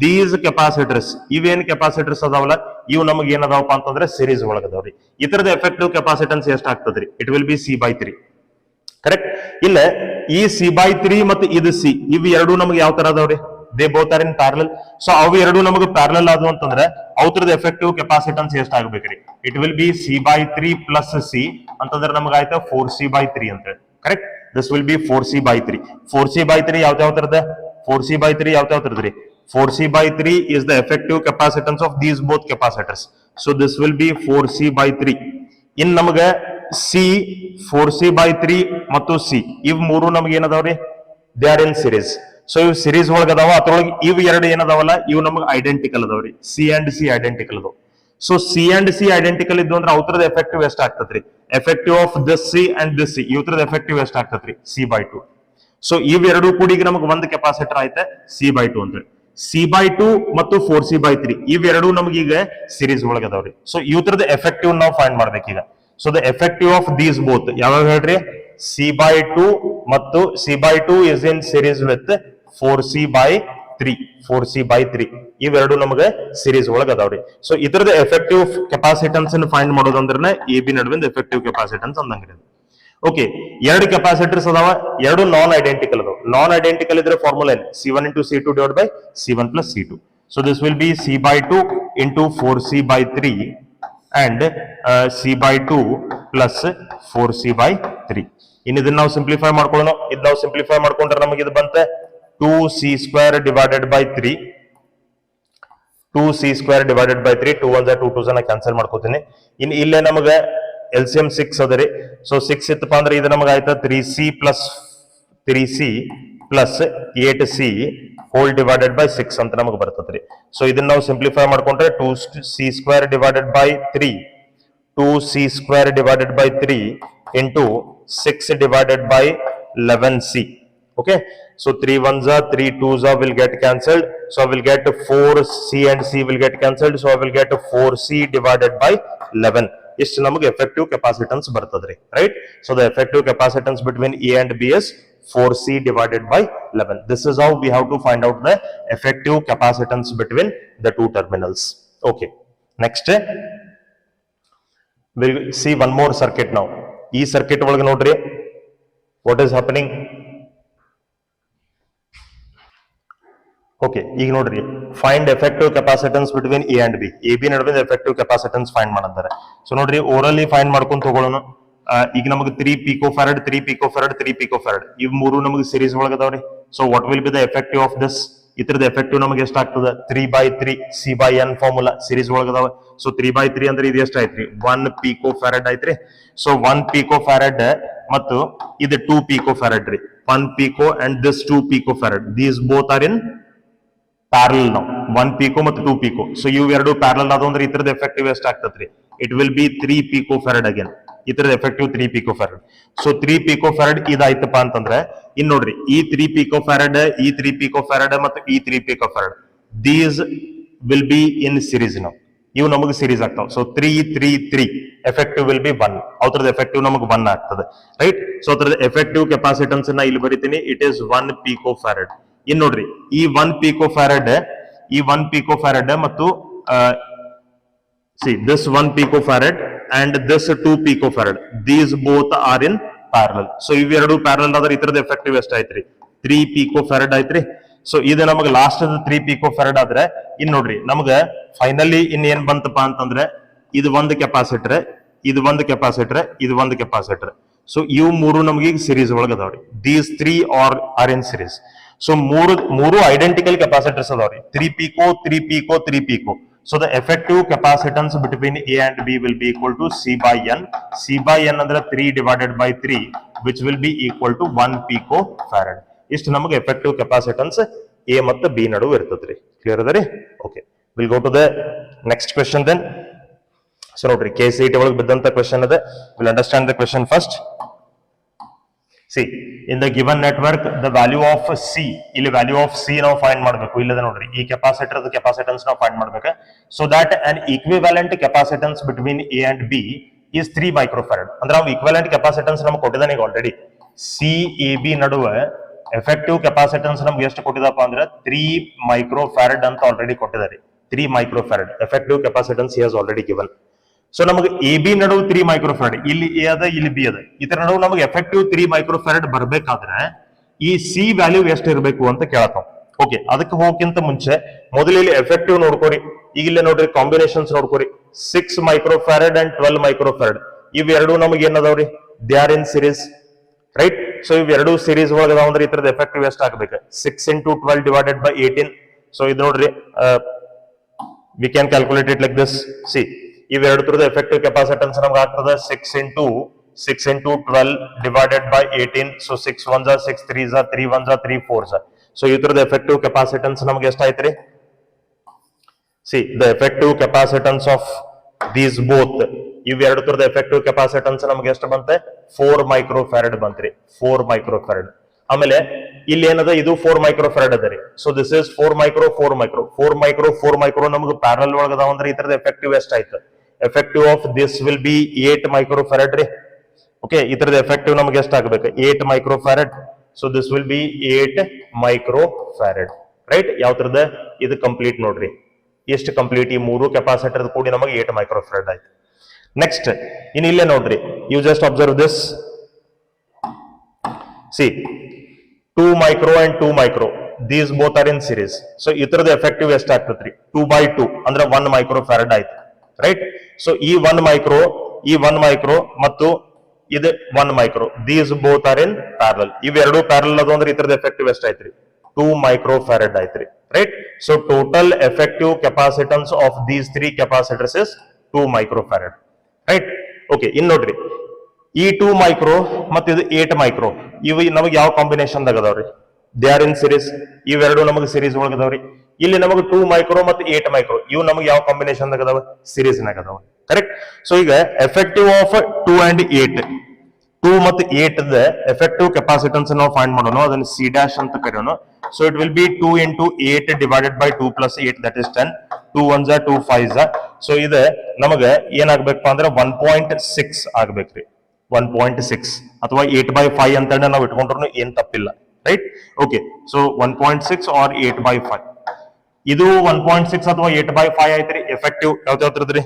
ದೀಸ್ ಕೆಪಾಸಿಟರ್ಸ್, ಇವೇನ್ ಕೆಪಾಸಿಟರ್ಸ್ ಅದಾವಲ್ಲ, ಇವು ನಮಗೆ ಏನದಾವಪ್ಪ ಅಂತಂದ್ರೆ ಸಿರೀಸ್ ಒಳಗದಾವ್ರಿ. ಇತರದ ಎಫೆಕ್ಟಿವ್ ಕೆಪಾಸಿಟನ್ಸ್ ಎಷ್ಟ್ ಆಗ್ತದ್ರಿ? It will be C/3. Correct? ಇಲ್ಲ, ಈ C/3 ಮತ್ತು ಇದು ಸಿ, ಇವು ಎರಡು ನಮ್ಗೆ ಯಾವ ತರ ಅದಾವ್ರಿ? They both are in parallel. So ಅವು ಎರಡು ನಮಗೆ ಪ್ಯಾರಲಲ್ ಆದವು ಅಂತಂದ್ರೆ ಅವ್ರದ ಎಫೆಕ್ಟಿವ್ ಕೆಪಾಸಿಟನ್ಸ್ ಎಷ್ಟ್ ಆಗ್ಬೇಕ್ರಿ? It will be C/3 plus C ಅಂತಂದ್ರೆ ನಮ್ಗೆ ಆಯ್ತಾ 4C/3 ಅಂತ ಹೇಳಿ. Correct? This will B 4C/3. 4C/3 ಯಾವ ತರದ? 4C/3 ಯಾವ ತರದ್ರಿ? 4C/3 is the effective capacitance of these both capacitors. So this will be 4C/3. ಇನ್ ನಮಗೆ ಸಿ, 4C/3 ಮತ್ತು ಸಿ, ಇವ್ ಮೂರು ನಮ್ಗೆ ಏನದಾವ್ರಿ? They are in series. So ಇವ್ ಸಿರೀಸ್ ಒಳಗ ಅದಾವ. ಅದ್ರೊಳಗೆ ಇವ್ ಎರಡು ಏನದಾವಲ್ಲ, ಇವ್ ನಮ್ಗೆ ಐಡೆಂಟಿಕಲ್ ಅದಾವ್ರಿ. ಸಿ ಅಂಡ್ ಸಿ ಐಡೆಂಟಿಕಲ್ ಅದಾವ. So C and C identical ಇದ್ದು ಅಂದ್ರೆ ಅವ್ರದ ಎಫೆಕ್ಟಿವ್ ಎಷ್ಟ್ ಆಗ್ತದ್ರಿ? Effective of this C and this C, ಇವ್ರದ ಎಫೆಕ್ಟಿವ್ ಎಷ್ಟ್ ಆಗ್ತದ್ರಿ? C/2. ಸೊ ಇವೆರಡು ಕೂಡಿ ನಮಗೆ ಒಂದು ಕೆಪಾಸಿಟರ್ ಆಯ್ತಾ C/2 ಅಂತ ಹೇಳಿ. C/2 ಮತ್ತು 4C/3 ಇವೆರಡು ನಮ್ಗೆ ಈಗ ಸಿರೀಸ್ ಒಳಗೆ ಅದಾವ್ರಿ. ಸೊ ಇವ್ರದ ಎಫೆಕ್ಟಿವ್ ನಾವು ಫೈಂಡ್ ಮಾಡ್ಬೇಕೀಗ. So the effective of these both ಯಾವಾಗ ಹೇಳ್ರಿ? C/2 ಮತ್ತು C/2 is in series with 4C/3. 4C/3 ಇವೆರಡು ನಮಗೆ ಸಿರೀಸ್ ಒಳಗೆ ಅದಾವ್ರಿ. ಸೊ ಇದ್ರದ ಎಫೆಕ್ಟಿವ್ ಕೆಪಾಸಿಟನ್ಸ್ ಫೈಂಡ್ ಮಾಡೋದಂದ್ರೆ ಎ ಬಿ ನಡುವಿನ ಎಫೆಕ್ಟಿವ್ ಕೆಪಾಸಿಟನ್ಸ್ ಅಂದಂಗ್ರಿ. ಓಕೆ, ಎರಡು ಕೆಪಾಸಿಟರ್ಸ್ ಅದಾವ, ಎರಡು ನಾನ್ ಐಡೆಂಟಿಕಲ್ ಅದಾವ. ನಾನ್ ಐಡೆಂಟಿಕಲ್ ಇದ್ರೆ ಫಾರ್ಮುಲಾ ಏನು? C1 into C2 divided by C1 plus C2. So this will be C/2 into 4C/3 and C/2 plus 4C/3. ಇನ್ನು ಇದನ್ನ ನಾವು ಸಿಂಪ್ಲಿಫೈ ಮಾಡ್ಕೊಳ್ಳೋಣ. ಇದು ನಾವು ಸಿಂಪ್ಲಿಫೈ ಮಾಡ್ಕೊಂಡ್ರೆ ನಮಗೆ ಇದು ಬಂತೆ 2C² divided by 3. 2C² divided by 3. 2 1 2 2 cancel ಮಾಡ್ಕೋತೀನಿ. ಇನ್ನು ಇಲ್ಲೇ ನಮಗೆ LCM 6 ಅದರಿ. ಸೊ 6 ಇತ್ತಪ್ಪ ಅಂದ್ರೆ ಇದು ನಮಗೆ ಆಯ್ತಾ 3C plus 8C hole divided by 6 ಅಂತ ನಮಗೆ ಬರ್ತದ್ರಿ. ಸೊ ಇದನ್ನ ನಾವು ಸಿಂಪ್ಲಿಫೈ ಮಾಡ್ಕೊಂಡ್ರೆ 2C² divided by 3, 2C² divided by 3 into 6 divided by 11C. Okay, so 3 1s are 3 2s are will get cancelled. So I will get 4C and C will get cancelled. So I will get 4C divided by 11. ಇಷ್ಟು ನಮಗೆ ಎಫೆಕ್ಟಿವ್ ಕೆಪಾಸಿಟನ್ಸ್ ಬರ್ತದ್ರಿ, right? So the effective capacitance between A and B is 4C divided by 11. This is how we have to find out the effective capacitance between the two terminals. Okay, next we'll see one more circuit now. ಈ ಸರ್ಕ್ಯೂಟ್ ಒಳಗೆ ನೋಡ್ರಿ what is happening. ಓಕೆ, ಈಗ ನೋಡ್ರಿ, find effective capacitance between A and B. A B ನಡುವೆ ಎಫೆಕ್ಟಿವ್ ಕೆಪಾಸಿಟನ್ಸ್ ಫೈಂಡ್ ಮಾಡಂತಾರೆ. ಸೊ ನೋಡ್ರಿ, ಓರಲಿ ಫೈಂಡ್ ಮಾಡ್ಕೊಂತ ತಗೊಳ್ಳೋಣ. ಈಗ ನಮಗೆ 3 picofarad, 3 picofarad, 3 picofarad ಇವ್ ಮೂರು ನಮಗೆ ಸಿರೀಸ್ ಒಳಗದಾವ್ರಿ. So what will be the effective of this? ಇದ್ರದ್ದು ಎಫೆಕ್ಟಿವ್ ನಮಗೆ ಎಷ್ಟಾಗ್ತದೆ 3/3 C/N ಫಾರ್ಮುಲಾ ಸೀರೀಸ್ ಒಳಗದಾವ. ಸೊ 3/3 ಅಂದ್ರೆ ಇದು ಎಷ್ಟಾಯ್ತ್ರಿ 1 ಪಿಕೋ ಫ್ಯಾರಡ್ ಆಯ್ತ್ರಿ. ಸೊ 1 ಪಿಕೋ ಫ್ಯಾರಡ್ ಮತ್ತು ಇದು 2 ಪಿಕೋ ಫ್ಯಾರಡ್ ರೀ. 1 pico and this 2 pico farad, these both are in parallel ನಾವು 1 ಪಿಕೋ ಮತ್ತು 2 ಪಿಕೋ. ಸೊ ಇವು ಎರಡು ಪ್ಯಾರಲ್ ಆದ ಅಂದ್ರೆ ಇದ್ರದ್ದು ಎಫೆಕ್ಟಿವ್ ಎಷ್ಟು ಆಗ್ತದ್ರಿ, it will be 3 pico farad again. ಇದ್ರದ್ದು effective 3 pico farad. So 3 pico farad ಇದಾಯ್ತಪ್ಪ ಅಂತಂದ್ರೆ ಇನ್ ನೋಡ್ರಿ ಈ 3 ಪಿಕೋ ಫ್ಯಾರಡ್, ಈ 3 ಪಿಕೋ ಫ್ಯಾರಡ್ ಮತ್ತು ಈ 3 pico farad, these will be in series ನಾವು, ಇವು ನಮಗೆ ಸೀರೀಸ್ ಆಗ್ತಾವ. So 3 3 3 effective will be 1. ಅವ್ರದ್ದು ಎಫೆಕ್ಟಿವ್ ನಮಗೆ 1 ಆಗ್ತದೆ, ರೈಟ್. ಸೊ ಅದ್ರದ್ದು ಎಫೆಕ್ಟಿವ್ ಕೆಪಾಸಿಟನ್ಸ್ ನ ಇಲ್ಲಿ ಬರಿತೀನಿ, ಇಟ್ ಇಸ್ 1 ಪಿಕೋ ಫ್ಯಾರಡ್. ಇನ್ ನೋಡ್ರಿ ಈ 1 ಪಿಕೋ ಫ್ಯಾರಡ್, ಈ 1 ಪಿಕೋ ಫ್ಯಾರಡ್ ಮತ್ತು see this 1 picofarad and this 2 picofarad, these both are in parallel. So ಇವೆರಡು ಪ್ಯಾರಲಲ್ ಆದ್ರೆ ಇದ್ರದ್ದು ಎಫೆಕ್ಟಿವ್ ಎಷ್ಟು ಆಯ್ತ್ರಿ 3 picofarad ಆಯ್ತ್ರಿ. ಸೊ ಇದು ನಮಗೆ ಲಾಸ್ಟ್ 3 picofarad ಆದ್ರೆ ಇನ್ ನೋಡ್ರಿ ನಮಗೆ ಫೈನಲಿ ಇನ್ ಏನ್ ಬಂತಪ್ಪ ಅಂತಂದ್ರೆ ಇದು ಒಂದು ಕೆಪಾಸಿಟರ್, ಇದು ಒಂದು ಕೆಪಾಸಿಟರ್, ಇದು ಒಂದು ಕೆಪಾಸಿಟರ್. ಸೊ ಇವು ಮೂರು ನಮಗೆ ಈಗ ಸೀರೀಸ್ ಒಳಗೆ ಅದಾವ್ರಿ. These 3 are in series. So ಮೂರು ಐಡೆಂಟಿಕಲ್ ಕೆಪಾಸಿಟರ್ಸ್ ಅದಾವ್ರಿ, 3 pico 3 pico 3 pico. So the effective capacitance between A and B will be equal to C/N. C/N ಅಂದ್ರೆ 3 divided by 3, which will be equal to 1 picofarad. ಇಷ್ಟು ನಮಗೆ effective capacitance A ಮತ್ತು B ನಡುವೆ ಇರ್ತದ್ರಿ. ಕ್ಲಿಯರ್ ಅದರಿ? Okay, will go to the next question then. So ನೋಡ್ರಿ KCET ಒಳಗೆ ಬಿದ್ದಂತ ಕ್ವೆಶ್ಚನ್ ಅದ. Will understand the question first. See, in the given network, the value of C, ಇಲ್ಲಿ value of C ನಾವು ಫೈಂಡ್ ಮಾಡಬೇಕು. ಇಲ್ಲದ ನೋಡ್ರಿ ಈ ಕೆಪಾಸಿಟರ್ ಕೆಪಾಸಿಟನ್ಸ್ ನಾವು ಫೈಂಡ್ ಮಾಡಬೇಕು. So that an equivalent capacitance between A and B is 3 microfarad. ಅಂದ್ರೆ ನಾವು equivalent capacitance ನಮಗೆ ಕೊಟ್ಟಿದ್ದಾನೆ ಈಗ ಆಲ್ರೆಡಿ. C A B ನಡುವೆ ಎಫೆಕ್ಟಿವ್ ಕೆಪಾಸಿಟನ್ಸ್ ನಮ್ಗೆ ಎಷ್ಟು ಕೊಟ್ಟಿದಪ್ಪ ಅಂದ್ರೆ 3 microfarad ಅಂತ ಆಲ್ರೆಡಿ ಕೊಟ್ಟಿದ್ದಾರೆ. 3 microfarad effective capacitance he has already given. So ನಮಗೆ ಎ ಬಿ ನಡುವೆ 3 ಮೈಕ್ರೋಫ್ಯಾರಡ್, ಇಲ್ಲಿ ಎ ಅದ ಇಲ್ಲಿ ಬಿ ಅದ, ಇದರ ನಡುವೆ ನಮಗೆ ಎಫೆಕ್ಟಿವ್ 3 ಮೈಕ್ರೋಫ್ಯಾರಡ್ ಬರ್ಬೇಕಾದ್ರೆ ಈ ಸಿ ವ್ಯಾಲ್ಯೂ ಎಷ್ಟು ಇರಬೇಕು ಅಂತ ಕೇಳತಾವ. ಓಕೆ, ಅದಕ್ಕೆ ಹೋಗಕ್ಕಿಂತ ಮುಂಚೆ ಮೊದಲು ಇಲ್ಲಿ ಎಫೆಕ್ಟಿವ್ ನೋಡ್ಕೋರಿ. ಈಗ ಇಲ್ಲಿ ನೋಡ್ರಿ ಕಾಂಬಿನೇಷನ್ಸ್ ನೋಡ್ಕೋರಿ, 6 ಮೈಕ್ರೋಫ್ಯಾರಡ್ ಅಂಡ್ 12 ಮೈಕ್ರೋಫ್ಯಾರಡ್. ಇವೆರಡು ನಮಗೆ ಏನದಾವ್ರಿ, they are in series, right. So ಇವೆರಡು ಸೀರೀಸ್ ಒಳಗದಾವ ಅಂದ್ರೆ ಇದ್ರದ್ದು ಎಫೆಕ್ಟಿವ್ ಎಷ್ಟು ಆಗ್ಬೇಕು, 6 into 12 divided by 18. ಸೊ ಇದು ನೋಡ್ರಿ we can calculate it like this. C ಇವೆರಡು ತರದ ಎಫೆಕ್ಟಿವ್ ಕೆಪಾಸಿಟನ್ಸ್ ನಮ್ಗೆ ಆಗ್ತದೆ 6 into 12 divided by 18. So 6 1s are 6 3s are 3 1s are 3 4s are. So ಇದ್ರದ್ದು ಎಫೆಕ್ಟಿವ್ ಕೆಪಾಸಿಟನ್ಸ್ ನಮ್ಗೆ ಎಷ್ಟಾಯ್ತ್ರಿ, C the effective capacitance of these both, ಇವೆರಡು ತರದ ಎಫೆಕ್ಟಿವ್ ಕೆಪಾಸಿಟನ್ಸ್ ನಮ್ಗೆ ಎಷ್ಟು ಬಂತೆ, 4 ಮೈಕ್ರೋಫ್ಯಾರಡ್ ಬಂತ್ರಿ, 4 ಮೈಕ್ರೋಫ್ಯಾರಡ್. ಆಮೇಲೆ ಇಲ್ಲಿ ಏನದ, ಇದು 4 ಮೈಕ್ರೋಫ್ಯಾರಡ್ ಅದ ರೀ. So this is 4 micro 4 micro 4 micro 4 micro ನಮ್ಗೆ ಪ್ಯಾರಲ್ ಒಳಗದಾವ ಅಂದ್ರೆ ಇದ್ರದ ಎಫೆಕ್ಟಿವ್ ಎಷ್ಟಾಯ್ತು, effective of this will B 8 microfarad ರೀ. ಓಕೆ, ಇದ್ರದ ಎಫೆಕ್ಟಿವ್ ನಮ್ಗೆ ಎಷ್ಟಾಗಬೇಕು, 8 microfarad. So this will B 8 microfarad, right. ಯಾವ ತರದ ಇದು ಕಂಪ್ಲೀಟ್ ನೋಡ್ರಿ, ಎಷ್ಟು ಕಂಪ್ಲೀಟ್, ಈ ಮೂರು ಕೆಪಾಸಿಟರ್ ಕೂಡಿ ನಮಗೆ 8 ಮೈಕ್ರೋಫ್ಯಾರಡ್ ಆಯ್ತು. ನೆಕ್ಸ್ಟ್ ಇನ್ ಇಲ್ಲೇ ನೋಡ್ರಿ, you just observe this. C 2 micro and 2 micro, these both are in series. So ಇತರದ ಎಫೆಕ್ಟಿವ್ ಎಷ್ಟು ಆಗ್ತದ್ರಿ, 2/2 ಅಂದ್ರೆ 1 ಮೈಕ್ರೋಫ್ಯಾರಡ್ ಆಯ್ತು, ರೈಟ್. ಸೊ ಈ 1 ಮೈಕ್ರೋ ಮತ್ತು ಇದು 1 micro, these both are in parallel. ಇವೆರಡು ಪ್ಯಾರಲಲ್ ಅದು ಅಂದ್ರೆ ಇತರದ ಎಫೆಕ್ಟಿವ್ ಎಷ್ಟು ಆಯ್ತ್ರಿ, 2 ಮೈಕ್ರೋಫ್ಯಾರಡ್ ಆಯ್ತ್ರಿ, right. So total effective capacitance of these 3 capacitors is 2 microfarad, right. Okay, ಇನ್ ನೋಡ್ರಿ ಈ 2 ಮೈಕ್ರೋ ಮತ್ತು ಇದು 8 ಮೈಕ್ರೋ, ಇವು ನಮಗೆ ಯಾವ ಕಾಂಬಿನೇಷನ್ ದಾಗ ಅದಾವ್ರಿ, ದೇ ಆರ್ ಇನ್ ಸೀರೀಸ್. ಇವೆರಡು ನಮಗೆ ಸೀರೀಸ್ ಒಳಗದಾವ್ರಿ. ಇಲ್ಲಿ ನಮಗೆ 2 ಮೈಕ್ರೋ ಮತ್ತು 8 ಮೈಕ್ರೋ, ಇವು ನಮಗೆ ಯಾವ ಕಾಂಬಿನೇಷನ್ ದಾಗ ಅದಾವ, ಸೀರೀಸ್ ನಾಗ ಅದಾವ, ಕರೆಕ್ಟ್. ಸೊ ಈಗ ಎಫೆಕ್ಟಿವ್ ಆಫ್ 2 and 8, 2 ಮತ್ತು 8 ದ ಎಫೆಕ್ಟಿವ್ ಕೆಪಾಸಿಟನ್ಸ್ ನಾವು ಫೈಂಡ್ ಮಾಡೋಣ, ಅದನ್ನ ಸಿ ಡ್ಯಾಶ್ ಅಂತ ಕರೆಯೋಣ. So it will B 2 into 8 divided by 2 plus 8, that is 10. 2 1s are 2 5s are. So ಇದು ನಮಗೆ ಏನಾಗ್ಬೇಕಪ್ಪ ಅಂದ್ರೆ 1.6 ಆಗ್ಬೇಕ್ರಿ, 1.6 ಅಥವಾ 8/5 ಅಂತ ನಾವು ಇಟ್ಕೊಂಡ್ರು ಏನ್ ತಪ್ಪಿಲ್ಲ, ರೈಟ್. ಓಕೆ, ಸೊ 1.6 or 8/5, ಇದು 1.6 ಅಥವಾ 8/5 ಐತ್ರಿ. ಎಫೆಕ್ಟಿವ್ ಯಾವ್ದ್ರಿ,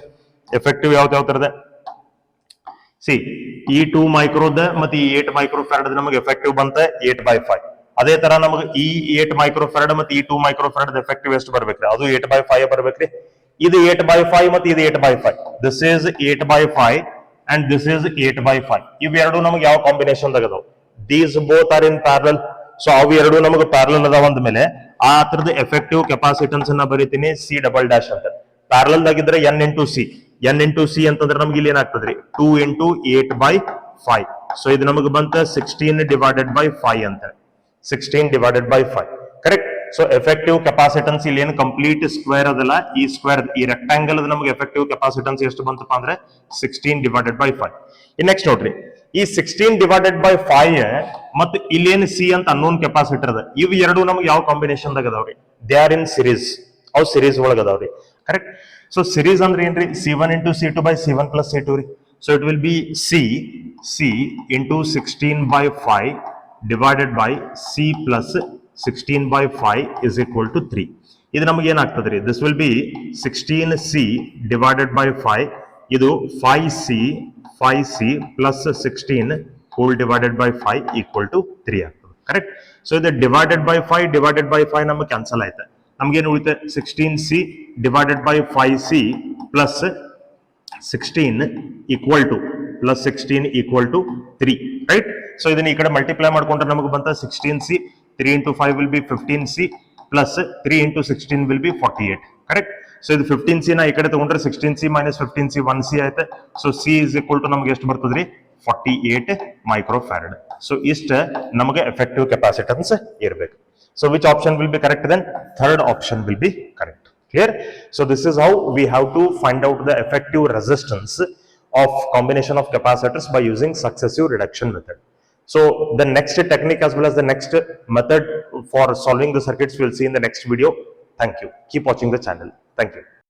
ಎಫೆಕ್ಟಿವ್ ಯಾವ್ದ್ರದ, ಸಿ ಈ 2 ಮೈಕ್ರೋದ ಮತ್ತೆ ಈ 8 ಮೈಕ್ರೋಫ್ಯಾರಡ್ ನಮಗೆ ಎಫೆಕ್ಟಿವ್ ಬಂತ 8/5. ಅದೇ ತರ ನಮಗೆ ಈ 8 ಮೈಕ್ರೋಫ್ಯಾರಡ್ ಮತ್ತೆ ಈ 2 ಮೈಕ್ರೋಫ್ಯಾರಡ್ ಎಫೆಕ್ಟಿವ್ ಎಷ್ಟು ಬರ್ಬೇಕ್ರಿ, ಅದು 8/5 ಬರ್ಬೇಕ್ರಿ. ಇದು 8/5 ಮತ್ತೆ ಇದು 8/5, this is 8/5 and this is 8/5. ಇವೆರಡು ನಮಗೆ ಯಾವ ಕಾಂಬಿನೇಷನ್ ದಾಗ ಅದಾವ, these both are in parallel. So ಅವು ಎರಡು ನಮಗೆ ಪ್ಯಾರಲಲ್ ಅದಾವ ಅಂದ ಮೇಲೆ ಆ ತರದ ಎಫೆಕ್ಟಿವ್ ಕೆಪಾಸಿಟನ್ಸ್ ಅನ್ನ ಬರೀತೀನಿ ಸಿ ಡಬಲ್ ಡ್ಯಾಶ್ ಅಂತ. ಪ್ಯಾರಲಲ್ ಆಗಿದ್ರೆ ಎನ್ ಇಂಟು ಸಿ ಅಂತಂದ್ರೆ ನಮ್ಗೆ ಇಲ್ಲಿ ಏನಾಗ್ತದ್ರಿ 2 ಇಂಟು 8/5. ಸೊ ಇದು ನಮಗೆ ಬಂತ 16 ಡಿವೈಡೆಡ್ ಬೈ 5 ಅಂತ. 16 divided by 5 correct. So effective capacitance ಇಲ್ಲಿ ಏನು ಕಂಪ್ಲೀಟ್ ಸ್ಕ್ವೇರ್ ಅದಲ್ಲ, ಈ ಸ್ಕ್ವೇರ್ ಈ ರೆಕ್ಟಾಂಗಲ್ ನಮಗೆ ಎಫೆಕ್ಟಿವ್ ಕೆಪಾಸಿಟನ್ಸ್ ಎಷ್ಟು ಬಂತಪ್ಪ ಅಂದ್ರೆ 16 ಡಿವೈಡೆಡ್ ಬೈ 5. ನೆಕ್ಸ್ಟ್ ನೋಡ್ರಿ, ಈ 16 ಡಿವೈಡೆಡ್ ಬೈ 5 ಮತ್ತು ಇಲ್ಲೇನು ಸಿ ಅಂತ ಅನ್ನೋನ್ ಕೆಪಾಸಿಟರ್ ಅದ, ಇವು ಎರಡು ನಮ್ಗೆ ಯಾವ ಕಾಂಬಿನೇಷನ್ ದಾಗ ಅದಾವ್ರಿ? They are in series. ಅವು ಸಿರೀಸ್ ಒಳಗ ಅದಾವ್ರಿ ಕರೆಕ್ಟ್. ಸೊ ಸಿರೀಸ್ ಅಂದ್ರೆ ಏನ್ರಿ? C1 into C2 by C1 plus C2 ರೀ. So it will be C into 16 by 5 divided by C plus 16 by 5 is equal to 3. ಇದು ನಮಗೆ ಏನಾಗ್ತದ್ರಿ? This will be 16C divided by 5. ಇದು 5C plus 16 whole divided by 5 equal to 3 ಆಗ್ತದೆ ಕರೆಕ್ಟ್. ಸೊ ಇದು ಡಿವೈಡೆಡ್ ಬೈ 5 ಡಿವೈಡೆಡ್ ಬೈ 5 ನಮಗೆ ಕ್ಯಾನ್ಸಲ್ ಆಯ್ತು. ನಮ್ಗೇನು ಉಳಿತೆ? 16C divided by 5C plus 16 equal to 3 right. So ಇದನ್ನ ಈ ಕಡೆ ಮಲ್ಟಿಪ್ಲೈ ಮಾಡ್ಕೊಂಡ್ರೆ ನಮಗೆ ಬಂತ 16C 3 into 5 will be 15C plus 3 into 16 will be 48 correct. So ಇದು 15C ನ ಈ ಕಡೆ ತಗೊಂಡ್ರೆ 16C minus 15C 1C ಆಯ್ತು. So C is equal to ನಮಗೆ ಎಷ್ಟು ಬರ್ತದ್ರಿ? 48 ಮೈಕ್ರೋಫ್ಯಾರಡ್. ಸೊ ಇಷ್ಟ ನಮಗೆ ಎಫೆಕ್ಟಿವ್ ಕೆಪಾಸಿಟನ್ಸ್ ಇರಬೇಕು. So which option will be correct then? Third option will be correct. Clear? So this is how we have to find out the effective resistance of combination of capacitors by using successive reduction method. So the next technique as well as the next method for solving the circuits we'll see in the next video. Thank you. Keep watching the channel. Thank you.